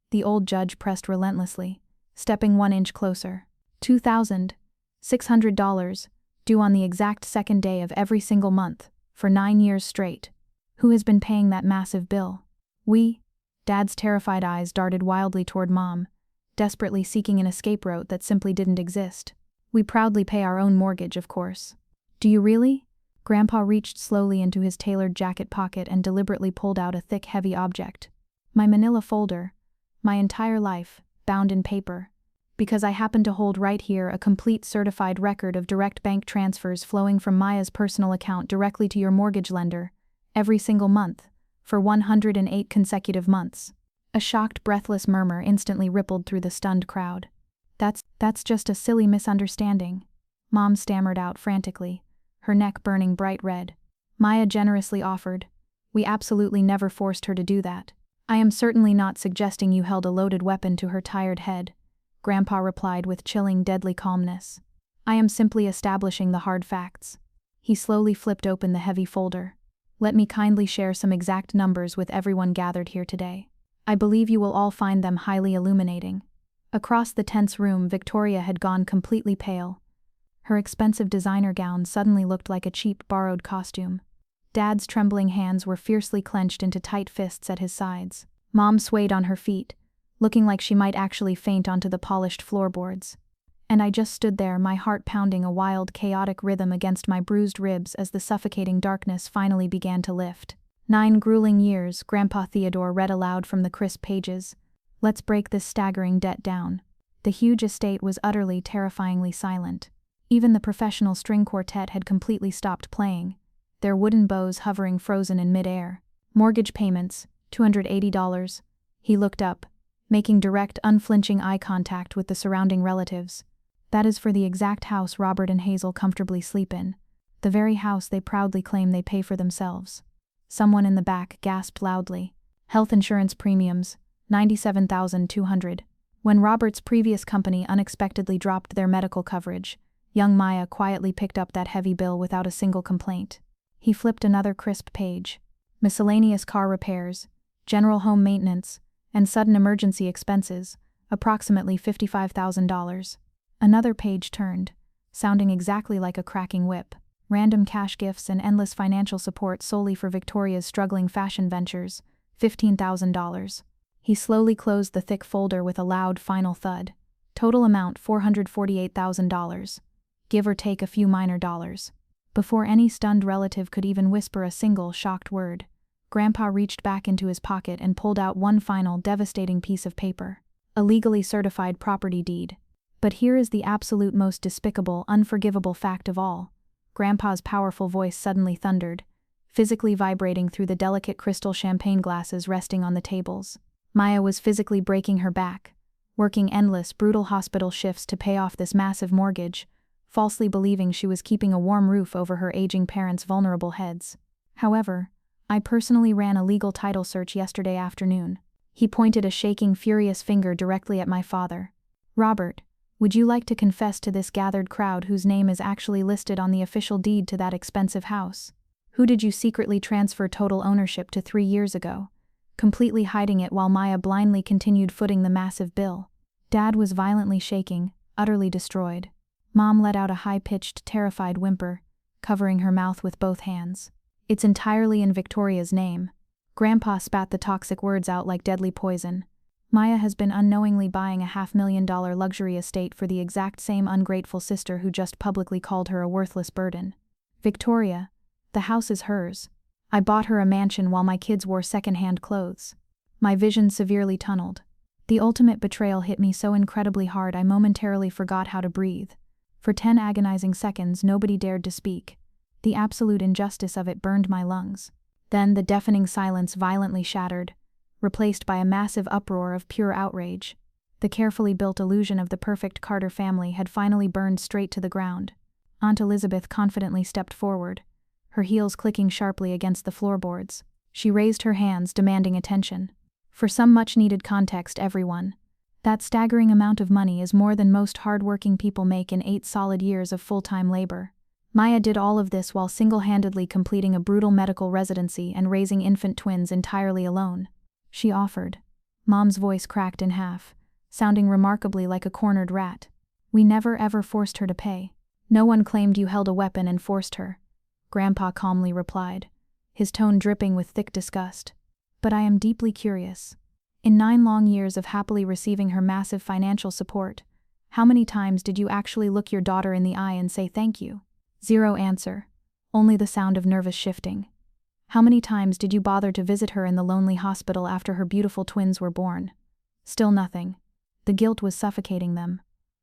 The old judge pressed relentlessly, stepping 1 inch closer. $2,600, due on the exact second day of every single month, for 9 years straight. Who has been paying that massive bill? "We." Dad's terrified eyes darted wildly toward Mom, desperately seeking an escape route that simply didn't exist. "We proudly pay our own mortgage, of course." "Do you really?" Grandpa reached slowly into his tailored jacket pocket and deliberately pulled out a thick, heavy object. "My manila folder. My entire life, bound in paper. Because I happen to hold right here a complete certified record of direct bank transfers flowing from Maya's personal account directly to your mortgage lender, every single month, for 108 consecutive months." A shocked, breathless murmur instantly rippled through the stunned crowd. That's just a silly misunderstanding," Mom stammered out frantically, her neck burning bright red. "Maya generously offered. We absolutely never forced her to do that." "I am certainly not suggesting you held a loaded weapon to her tired head," Grandpa replied with chilling, deadly calmness. "I am simply establishing the hard facts." He slowly flipped open the heavy folder. "Let me kindly share some exact numbers with everyone gathered here today. I believe you will all find them highly illuminating." Across the tense room, Victoria had gone completely pale. Her expensive designer gown suddenly looked like a cheap, borrowed costume. Dad's trembling hands were fiercely clenched into tight fists at his sides. Mom swayed on her feet, looking like she might actually faint onto the polished floorboards. And I just stood there, my heart pounding a wild, chaotic rhythm against my bruised ribs as the suffocating darkness finally began to lift. 9 grueling years, Grandpa Theodore read aloud from the crisp pages. "Let's break this staggering debt down." The huge estate was utterly, terrifyingly silent. Even the professional string quartet had completely stopped playing, their wooden bows hovering frozen in mid-air. "Mortgage payments, $280. He looked up, making direct, unflinching eye contact with the surrounding relatives. "That is for the exact house Robert and Hazel comfortably sleep in. The very house they proudly claim they pay for themselves." Someone in the back gasped loudly. "Health insurance premiums, $97,200. When Robert's previous company unexpectedly dropped their medical coverage, young Maya quietly picked up that heavy bill without a single complaint. He flipped another crisp page. Miscellaneous car repairs, general home maintenance, and sudden emergency expenses, approximately $55,000. Another page turned, sounding exactly like a cracking whip. Random cash gifts and endless financial support solely for Victoria's struggling fashion ventures, $15,000. He slowly closed the thick folder with a loud final thud. Total amount $448,000. Give or take a few minor dollars. Before any stunned relative could even whisper a single shocked word, Grandpa reached back into his pocket and pulled out one final devastating piece of paper. A legally certified property deed. But here is the absolute most despicable, unforgivable fact of all. Grandpa's powerful voice suddenly thundered, physically vibrating through the delicate crystal champagne glasses resting on the tables. Maya was physically breaking her back, working endless, brutal hospital shifts to pay off this massive mortgage, falsely believing she was keeping a warm roof over her aging parents' vulnerable heads. However, I personally ran a legal title search yesterday afternoon. He pointed a shaking, furious finger directly at my father. Robert, would you like to confess to this gathered crowd whose name is actually listed on the official deed to that expensive house? Who did you secretly transfer total ownership to 3 years ago, completely hiding it while Maya blindly continued footing the massive bill? Dad was violently shaking, utterly destroyed. Mom let out a high-pitched, terrified whimper, covering her mouth with both hands. It's entirely in Victoria's name. Grandpa spat the toxic words out like deadly poison. Maya has been unknowingly buying a $500,000 luxury estate for the exact same ungrateful sister who just publicly called her a worthless burden. Victoria, the house is hers. I bought her a mansion while my kids wore second-hand clothes. My vision severely tunneled. The ultimate betrayal hit me so incredibly hard I momentarily forgot how to breathe. For 10 agonizing seconds nobody dared to speak. The absolute injustice of it burned my lungs. Then the deafening silence violently shattered, replaced by a massive uproar of pure outrage. The carefully built illusion of the perfect Carter family had finally burned straight to the ground. Aunt Elizabeth confidently stepped forward, her heels clicking sharply against the floorboards. She raised her hands, demanding attention. For some much-needed context, everyone. That staggering amount of money is more than most hard-working people make in 8 solid years of full-time labor. Maya did all of this while single-handedly completing a brutal medical residency and raising infant twins entirely alone. She offered. Mom's voice cracked in half, sounding remarkably like a cornered rat. We never ever forced her to pay. No one claimed you held a weapon and forced her. Grandpa calmly replied, his tone dripping with thick disgust. But I am deeply curious. In 9 long years of happily receiving her massive financial support, how many times did you actually look your daughter in the eye and say thank you? 0 answer. Only the sound of nervous shifting. How many times did you bother to visit her in the lonely hospital after her beautiful twins were born? Still nothing. The guilt was suffocating them.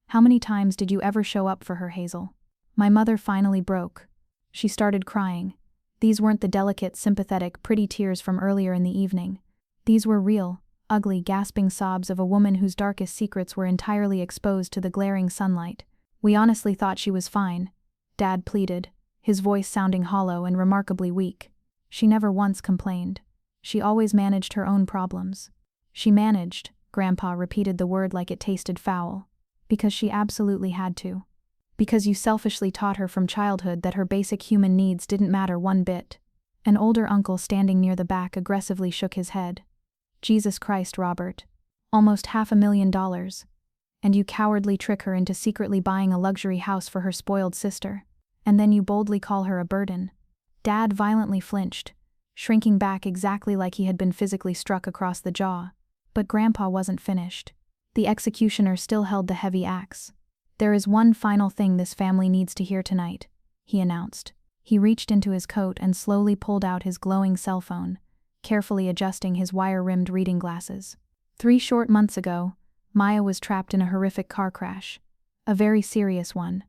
How many times did you ever show up for her, Hazel? My mother finally broke. She started crying. These weren't the delicate, sympathetic, pretty tears from earlier in the evening. These were real, ugly, gasping sobs of a woman whose darkest secrets were entirely exposed to the glaring sunlight. We honestly thought she was fine, Dad pleaded, his voice sounding hollow and remarkably weak. She never once complained. She always managed her own problems. She managed, Grandpa repeated the word like it tasted foul. Because she absolutely had to. Because you selfishly taught her from childhood that her basic human needs didn't matter one bit. An older uncle standing near the back aggressively shook his head. Jesus Christ, Robert. Almost $500,000. And you cowardly trick her into secretly buying a luxury house for her spoiled sister. And then you boldly call her a burden. Dad violently flinched, shrinking back exactly like he had been physically struck across the jaw. But Grandpa wasn't finished. The executioner still held the heavy axe. There is one final thing this family needs to hear tonight, he announced. He reached into his coat and slowly pulled out his glowing cell phone, carefully adjusting his wire-rimmed reading glasses. 3 short months ago, Maya was trapped in a horrific car crash. A very serious one.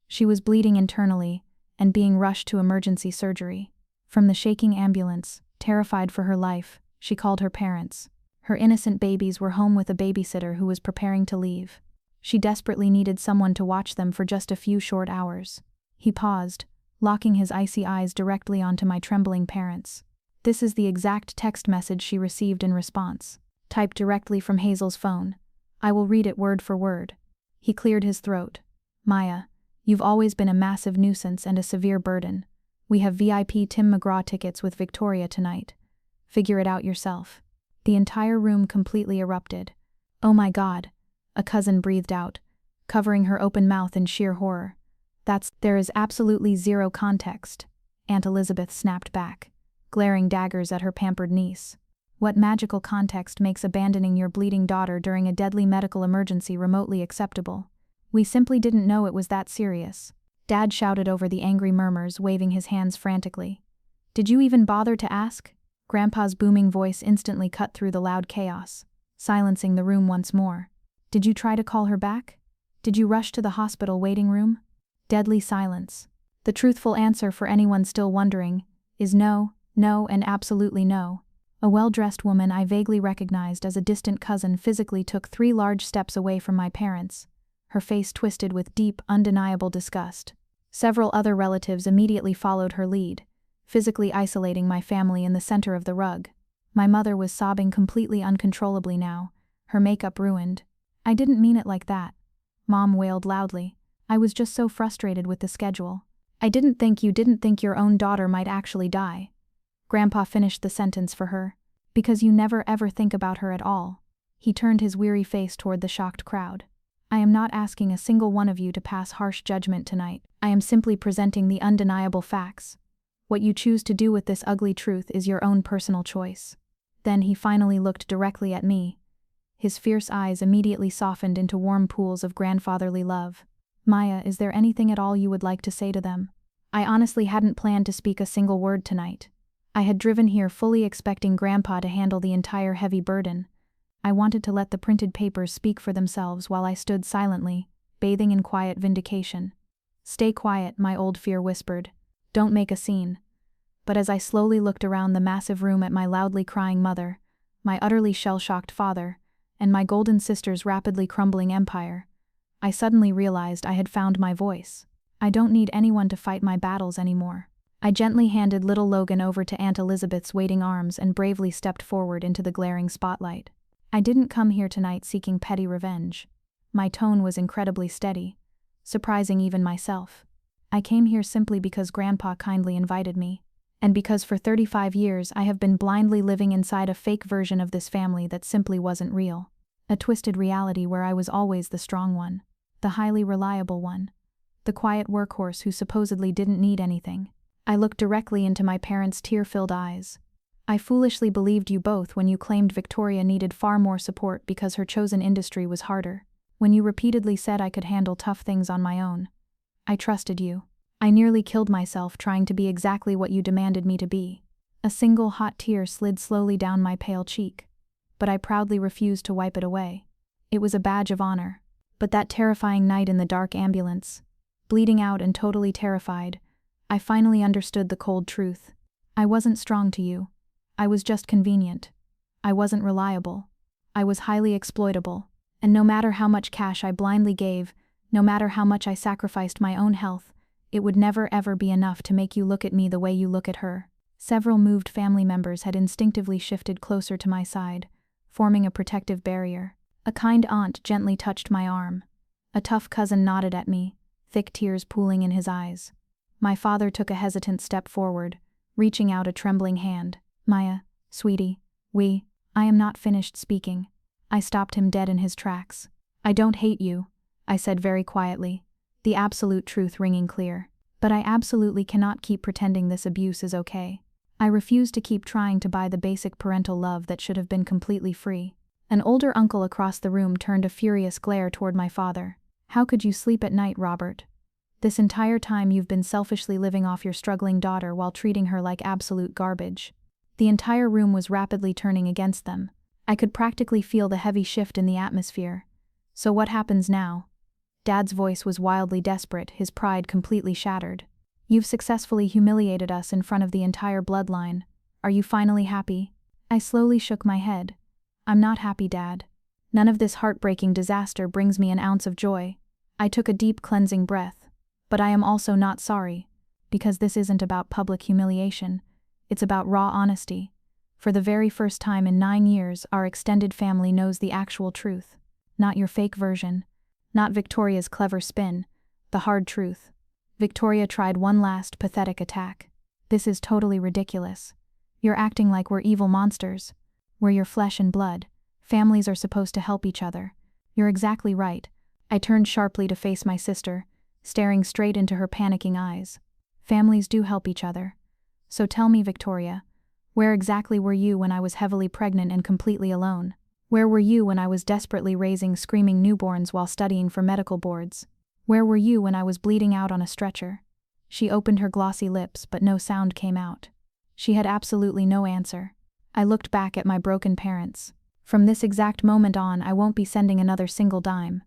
She was bleeding internally and being rushed to emergency surgery. From the shaking ambulance, terrified for her life, she called her parents. Her innocent babies were home with a babysitter who was preparing to leave. She desperately needed someone to watch them for just a few short hours. He paused, locking his icy eyes directly onto my trembling parents. This is the exact text message she received in response, typed directly from Hazel's phone. I will read it word for word. He cleared his throat. Maya, you've always been a massive nuisance and a severe burden. We have VIP Tim McGraw tickets with Victoria tonight. Figure it out yourself." The entire room completely erupted. "Oh my God," a cousin breathed out, covering her open mouth in sheer horror. There is absolutely zero context," Aunt Elizabeth snapped back, glaring daggers at her pampered niece. "What magical context makes abandoning your bleeding daughter during a deadly medical emergency remotely acceptable? We simply didn't know it was that serious." Dad shouted over the angry murmurs, waving his hands frantically. "Did you even bother to ask?" Grandpa's booming voice instantly cut through the loud chaos, silencing the room once more. "Did you try to call her back? Did you rush to the hospital waiting room?" Deadly silence. The truthful answer for anyone still wondering is no, no, and absolutely no. A well-dressed woman I vaguely recognized as a distant cousin physically took 3 large steps away from my parents, her face twisted with deep, undeniable disgust. Several other relatives immediately followed her lead, physically isolating my family in the center of the rug. My mother was sobbing completely uncontrollably now, her makeup ruined. "I didn't mean it like that," Mom wailed loudly. "I was just so frustrated with the schedule. I didn't think your own daughter might actually die." Grandpa finished the sentence for her. "Because you never ever think about her at all." He turned his weary face toward the shocked crowd. "I am not asking a single one of you to pass harsh judgment tonight. I am simply presenting the undeniable facts. What you choose to do with this ugly truth is your own personal choice." Then he finally looked directly at me. His fierce eyes immediately softened into warm pools of grandfatherly love. "Maya, is there anything at all you would like to say to them?" I honestly hadn't planned to speak a single word tonight. I had driven here fully expecting Grandpa to handle the entire heavy burden. I wanted to let the printed papers speak for themselves while I stood silently, bathing in quiet vindication. "Stay quiet," my old fear whispered. "Don't make a scene." But as I slowly looked around the massive room at my loudly crying mother, my utterly shell-shocked father, and my golden sister's rapidly crumbling empire, I suddenly realized I had found my voice. I don't need anyone to fight my battles anymore. I gently handed little Logan over to Aunt Elizabeth's waiting arms and bravely stepped forward into the glaring spotlight. I didn't come here tonight seeking petty revenge. My tone was incredibly steady, surprising even myself. I came here simply because Grandpa kindly invited me, and because for 35 years I have been blindly living inside a fake version of this family that simply wasn't real. A twisted reality where I was always the strong one, the highly reliable one, the quiet workhorse who supposedly didn't need anything. I looked directly into my parents' tear-filled eyes. "I foolishly believed you both when you claimed Victoria needed far more support because her chosen industry was harder. When you repeatedly said I could handle tough things on my own. I trusted you. I nearly killed myself trying to be exactly what you demanded me to be." A single hot tear slid slowly down my pale cheek, but I proudly refused to wipe it away. It was a badge of honor. But that terrifying night in the dark ambulance, bleeding out and totally terrified, I finally understood the cold truth. I wasn't strong to you. I was just convenient. I wasn't reliable. I was highly exploitable, and no matter how much cash I blindly gave, no matter how much I sacrificed my own health, it would never ever be enough to make you look at me the way you look at her. Several moved family members had instinctively shifted closer to my side, forming a protective barrier. A kind aunt gently touched my arm. A tough cousin nodded at me, thick tears pooling in his eyes. My father took a hesitant step forward, reaching out a trembling hand. "Maya, sweetie, I am not finished speaking." I stopped him dead in his tracks. "I don't hate you," I said very quietly, the absolute truth ringing clear. "But I absolutely cannot keep pretending this abuse is okay. I refuse to keep trying to buy the basic parental love that should have been completely free." An older uncle across the room turned a furious glare toward my father. "How could you sleep at night, Robert? This entire time you've been selfishly living off your struggling daughter while treating her like absolute garbage." The entire room was rapidly turning against them. I could practically feel the heavy shift in the atmosphere. "So what happens now?" Dad's voice was wildly desperate, his pride completely shattered. "You've successfully humiliated us in front of the entire bloodline. Are you finally happy?" I slowly shook my head. "I'm not happy, Dad. None of this heartbreaking disaster brings me an ounce of joy." I took a deep cleansing breath. "But I am also not sorry, because this isn't about public humiliation. It's about raw honesty. For the very first time in 9 years, our extended family knows the actual truth. Not your fake version. Not Victoria's clever spin. The hard truth. Victoria tried one last pathetic attack. This is totally ridiculous. You're acting like we're evil monsters. We're your flesh and blood. Families are supposed to help each other. You're exactly right. I turned sharply to face my sister, staring straight into her panicking eyes. Families do help each other. So tell me, Victoria, where exactly were you when I was heavily pregnant and completely alone? Where were you when I was desperately raising screaming newborns while studying for medical boards? Where were you when I was bleeding out on a stretcher? She opened her glossy lips, but no sound came out. She had absolutely no answer. I looked back at my broken parents. From this exact moment on, I won't be sending another single dime.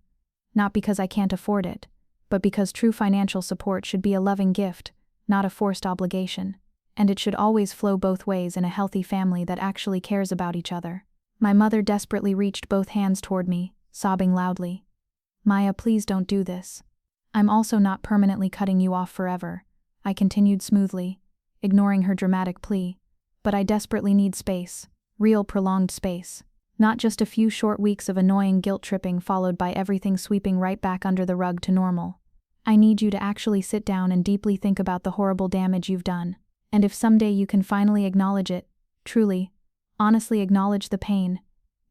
Not because I can't afford it, but because true financial support should be a loving gift, not a forced obligation. And it should always flow both ways in a healthy family that actually cares about each other. My mother desperately reached both hands toward me, sobbing loudly. Maya, please don't do this. I'm also not permanently cutting you off forever, I continued smoothly, ignoring her dramatic plea. But I desperately need space, real prolonged space. Not just a few short weeks of annoying guilt-tripping followed by everything sweeping right back under the rug to normal. I need you to actually sit down and deeply think about the horrible damage you've done. And if someday you can finally acknowledge it, truly, honestly acknowledge the pain,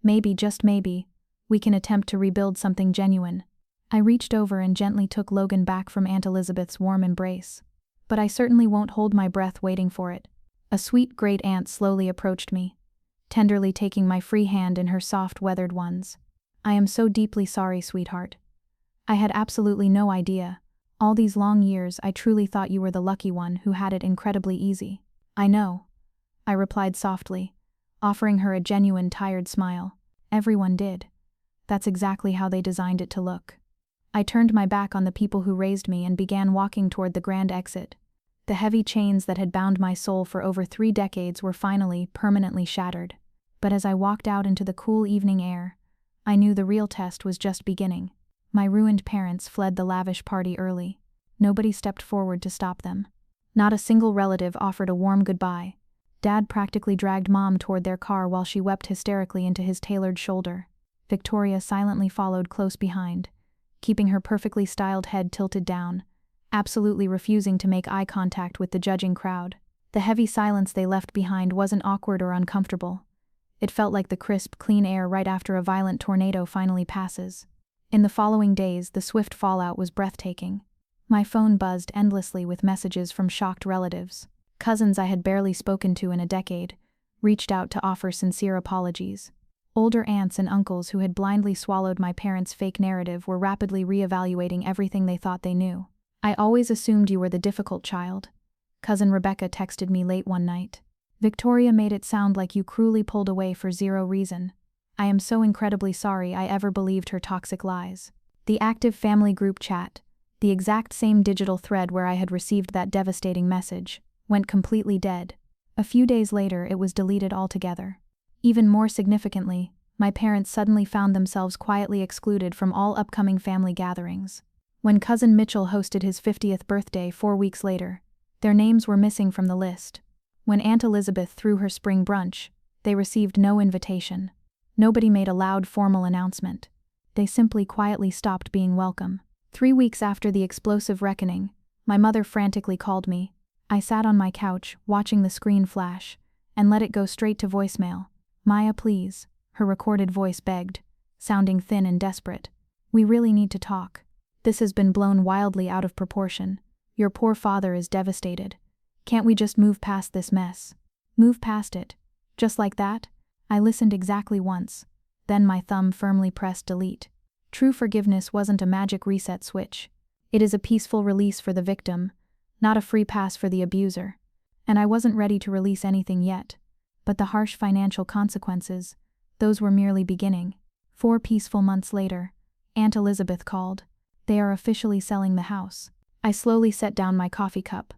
maybe, just maybe, we can attempt to rebuild something genuine. I reached over and gently took Logan back from Aunt Elizabeth's warm embrace. But I certainly won't hold my breath waiting for it. A sweet great aunt slowly approached me, tenderly taking my free hand in her soft, weathered ones. I am so deeply sorry, sweetheart. I had absolutely no idea. All these long years, I truly thought you were the lucky one who had it incredibly easy. I know, I replied softly, offering her a genuine, tired smile. Everyone did. That's exactly how they designed it to look. I turned my back on the people who raised me and began walking toward the grand exit. The heavy chains that had bound my soul for over 3 decades were finally, permanently shattered. But as I walked out into the cool evening air, I knew the real test was just beginning. My ruined parents fled the lavish party early. Nobody stepped forward to stop them. Not a single relative offered a warm goodbye. Dad practically dragged Mom toward their car while she wept hysterically into his tailored shoulder. Victoria silently followed close behind, keeping her perfectly styled head tilted down, absolutely refusing to make eye contact with the judging crowd. The heavy silence they left behind wasn't awkward or uncomfortable. It felt like the crisp, clean air right after a violent tornado finally passes. In the following days, the swift fallout was breathtaking. My phone buzzed endlessly with messages from shocked relatives. Cousins I had barely spoken to in a decade reached out to offer sincere apologies. Older aunts and uncles who had blindly swallowed my parents' fake narrative were rapidly reevaluating everything they thought they knew. I always assumed you were the difficult child. Cousin Rebecca texted me late one night. Victoria made it sound like you cruelly pulled away for zero reason. I am so incredibly sorry I ever believed her toxic lies. The active family group chat, the exact same digital thread where I had received that devastating message, went completely dead. A few days later, it was deleted altogether. Even more significantly, my parents suddenly found themselves quietly excluded from all upcoming family gatherings. When Cousin Mitchell hosted his 50th birthday 4 weeks later, their names were missing from the list. When Aunt Elizabeth threw her spring brunch, they received no invitation. Nobody made a loud formal announcement. They simply quietly stopped being welcome. 3 weeks after the explosive reckoning, my mother frantically called me. I sat on my couch, watching the screen flash, and let it go straight to voicemail. Maya, please, her recorded voice begged, sounding thin and desperate. We really need to talk. This has been blown wildly out of proportion. Your poor father is devastated. Can't we just move past this mess? Move past it. Just like that? I listened exactly once. Then my thumb firmly pressed delete. True forgiveness wasn't a magic reset switch. It is a peaceful release for the victim, not a free pass for the abuser. And I wasn't ready to release anything yet. But the harsh financial consequences, those were merely beginning. 4 peaceful months later, Aunt Elizabeth called. They are officially selling the house. I slowly set down my coffee cup.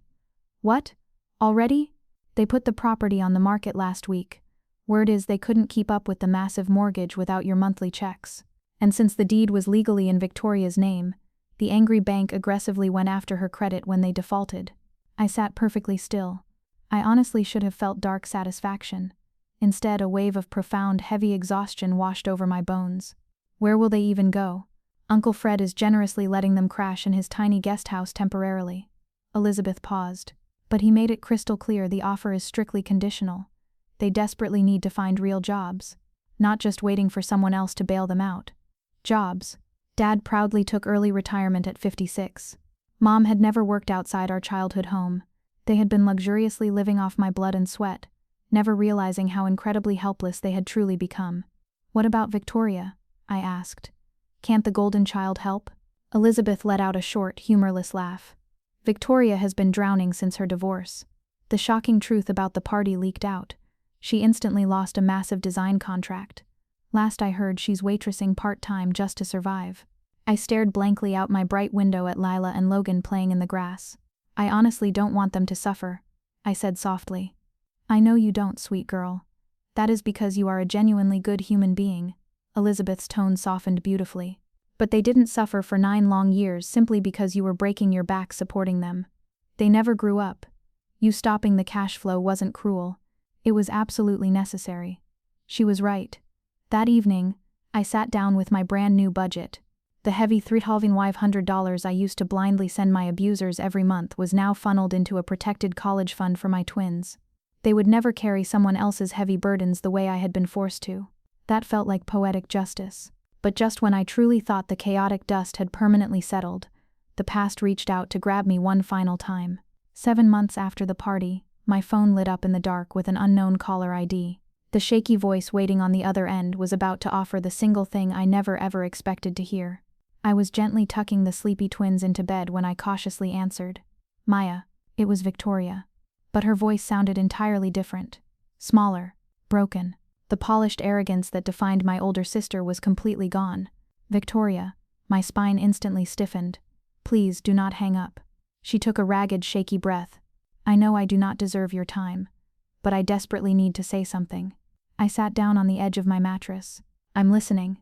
What? Already? They put the property on the market last week. Word is they couldn't keep up with the massive mortgage without your monthly checks. And since the deed was legally in Victoria's name, the angry bank aggressively went after her credit when they defaulted. I sat perfectly still. I honestly should have felt dark satisfaction. Instead, a wave of profound, heavy exhaustion washed over my bones. Where will they even go? Uncle Fred is generously letting them crash in his tiny guest house temporarily. Elizabeth paused. But he made it crystal clear the offer is strictly conditional. They desperately need to find real jobs, not just waiting for someone else to bail them out. Jobs. Dad proudly took early retirement at 56. Mom had never worked outside our childhood home. They had been luxuriously living off my blood and sweat, never realizing how incredibly helpless they had truly become. What about Victoria? I asked. Can't the golden child help? Elizabeth let out a short, humorless laugh. Victoria has been drowning since her divorce. The shocking truth about the party leaked out. She instantly lost a massive design contract. Last I heard, she's waitressing part-time just to survive. I stared blankly out my bright window at Lila and Logan playing in the grass. I honestly don't want them to suffer, I said softly. I know you don't, sweet girl. That is because you are a genuinely good human being. Elizabeth's tone softened beautifully. But they didn't suffer for 9 long years simply because you were breaking your back supporting them. They never grew up. You stopping the cash flow wasn't cruel. It was absolutely necessary. She was right. That evening, I sat down with my brand new budget. The heavy $3,500 I used to blindly send my abusers every month was now funneled into a protected college fund for my twins. They would never carry someone else's heavy burdens the way I had been forced to. That felt like poetic justice. But just when I truly thought the chaotic dust had permanently settled, the past reached out to grab me one final time. 7 months after the party, my phone lit up in the dark with an unknown caller ID. The shaky voice waiting on the other end was about to offer the single thing I never ever expected to hear. I was gently tucking the sleepy twins into bed when I cautiously answered. Maya. It was Victoria. But her voice sounded entirely different. Smaller. Broken. The polished arrogance that defined my older sister was completely gone. Victoria. My spine instantly stiffened. Please do not hang up. She took a ragged, shaky breath. I know I do not deserve your time. But I desperately need to say something. I sat down on the edge of my mattress. I'm listening.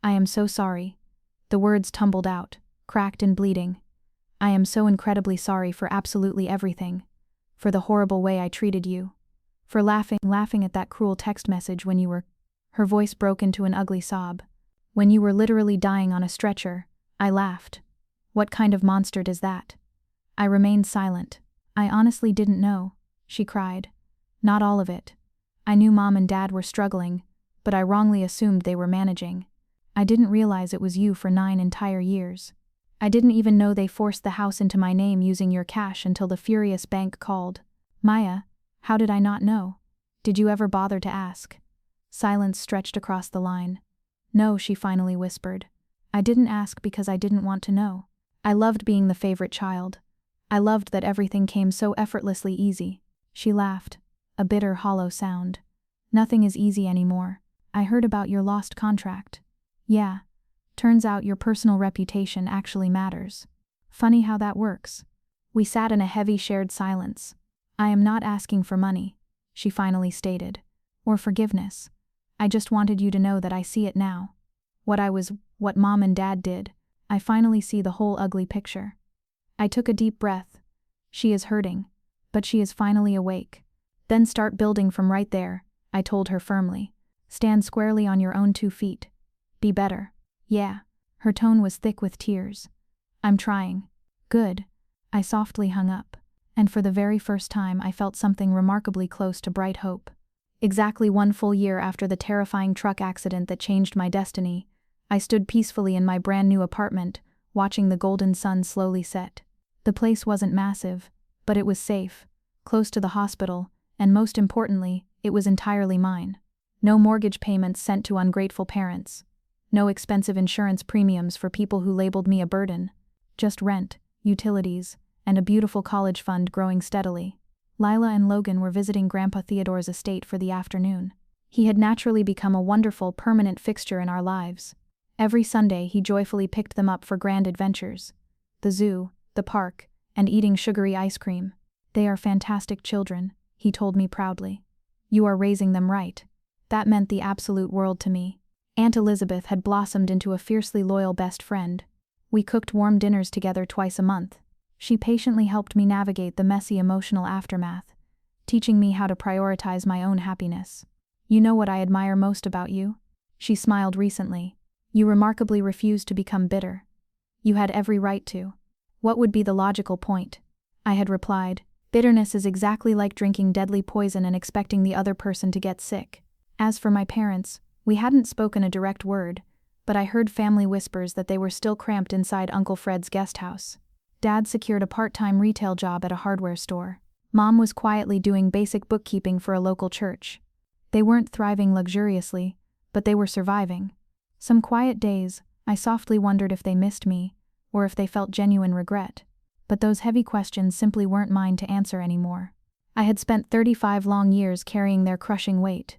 I am so sorry. The words tumbled out, cracked and bleeding. I am so incredibly sorry for absolutely everything. For the horrible way I treated you. For laughing at that cruel text message when you were... Her voice broke into an ugly sob. When you were literally dying on a stretcher, I laughed. What kind of monster does that? I remained silent. I honestly didn't know, she cried. Not all of it. I knew Mom and Dad were struggling, but I wrongly assumed they were managing. I didn't realize it was you for 9 entire years. I didn't even know they forced the house into my name using your cash until the furious bank called. Maya, how did I not know? Did you ever bother to ask? Silence stretched across the line. No, she finally whispered. I didn't ask because I didn't want to know. I loved being the favorite child. I loved that everything came so effortlessly easy. She laughed, a bitter, hollow sound. Nothing is easy anymore. I heard about your lost contract. Yeah. Turns out your personal reputation actually matters. Funny how that works. We sat in a heavy shared silence. I am not asking for money, she finally stated. Or forgiveness. I just wanted you to know that I see it now. What Mom and Dad did. I finally see the whole ugly picture. I took a deep breath. She is hurting, but she is finally awake. Then start building from right there, I told her firmly. Stand squarely on your own 2 feet. Be better. Yeah. Her tone was thick with tears. I'm trying. Good. I softly hung up. And for the very first time I felt something remarkably close to bright hope. Exactly 1 full year after the terrifying truck accident that changed my destiny, I stood peacefully in my brand new apartment, watching the golden sun slowly set. The place wasn't massive, but it was safe, close to the hospital, and most importantly, it was entirely mine. No mortgage payments sent to ungrateful parents. No expensive insurance premiums for people who labeled me a burden. Just rent, utilities, and a beautiful college fund growing steadily. Lila and Logan were visiting Grandpa Theodore's estate for the afternoon. He had naturally become a wonderful, permanent fixture in our lives. Every Sunday he joyfully picked them up for grand adventures. The zoo, the park, and eating sugary ice cream. They are fantastic children, he told me proudly. You are raising them right. That meant the absolute world to me. Aunt Elizabeth had blossomed into a fiercely loyal best friend. We cooked warm dinners together twice a month. She patiently helped me navigate the messy emotional aftermath, teaching me how to prioritize my own happiness. You know what I admire most about you? She smiled recently. You remarkably refused to become bitter. You had every right to. What would be the logical point? I had replied, Bitterness is exactly like drinking deadly poison and expecting the other person to get sick. As for my parents, we hadn't spoken a direct word, but I heard family whispers that they were still cramped inside Uncle Fred's guest house. Dad secured a part-time retail job at a hardware store. Mom was quietly doing basic bookkeeping for a local church. They weren't thriving luxuriously, but they were surviving. Some quiet days, I softly wondered if they missed me, or if they felt genuine regret. But those heavy questions simply weren't mine to answer anymore. I had spent 35 long years carrying their crushing weight.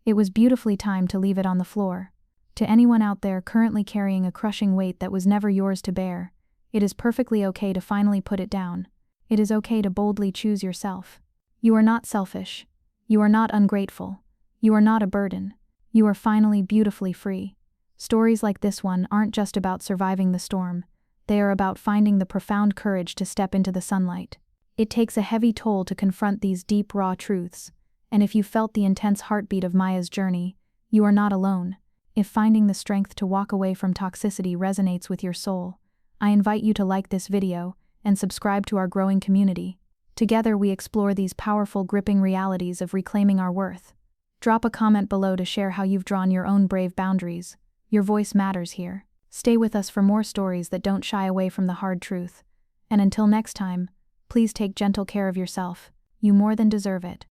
It was beautifully time to leave it on the floor. To anyone out there currently carrying a crushing weight that was never yours to bear, it is perfectly okay to finally put it down. It is okay to boldly choose yourself. You are not selfish. You are not ungrateful. You are not a burden. You are finally beautifully free. Stories like this one aren't just about surviving the storm. They are about finding the profound courage to step into the sunlight. It takes a heavy toll to confront these deep, raw truths. And if you felt the intense heartbeat of Maya's journey, you are not alone. If finding the strength to walk away from toxicity resonates with your soul, I invite you to like this video and subscribe to our growing community. Together we explore these powerful, gripping realities of reclaiming our worth. Drop a comment below to share how you've drawn your own brave boundaries. Your voice matters here. Stay with us for more stories that don't shy away from the hard truth. And until next time, please take gentle care of yourself. You more than deserve it.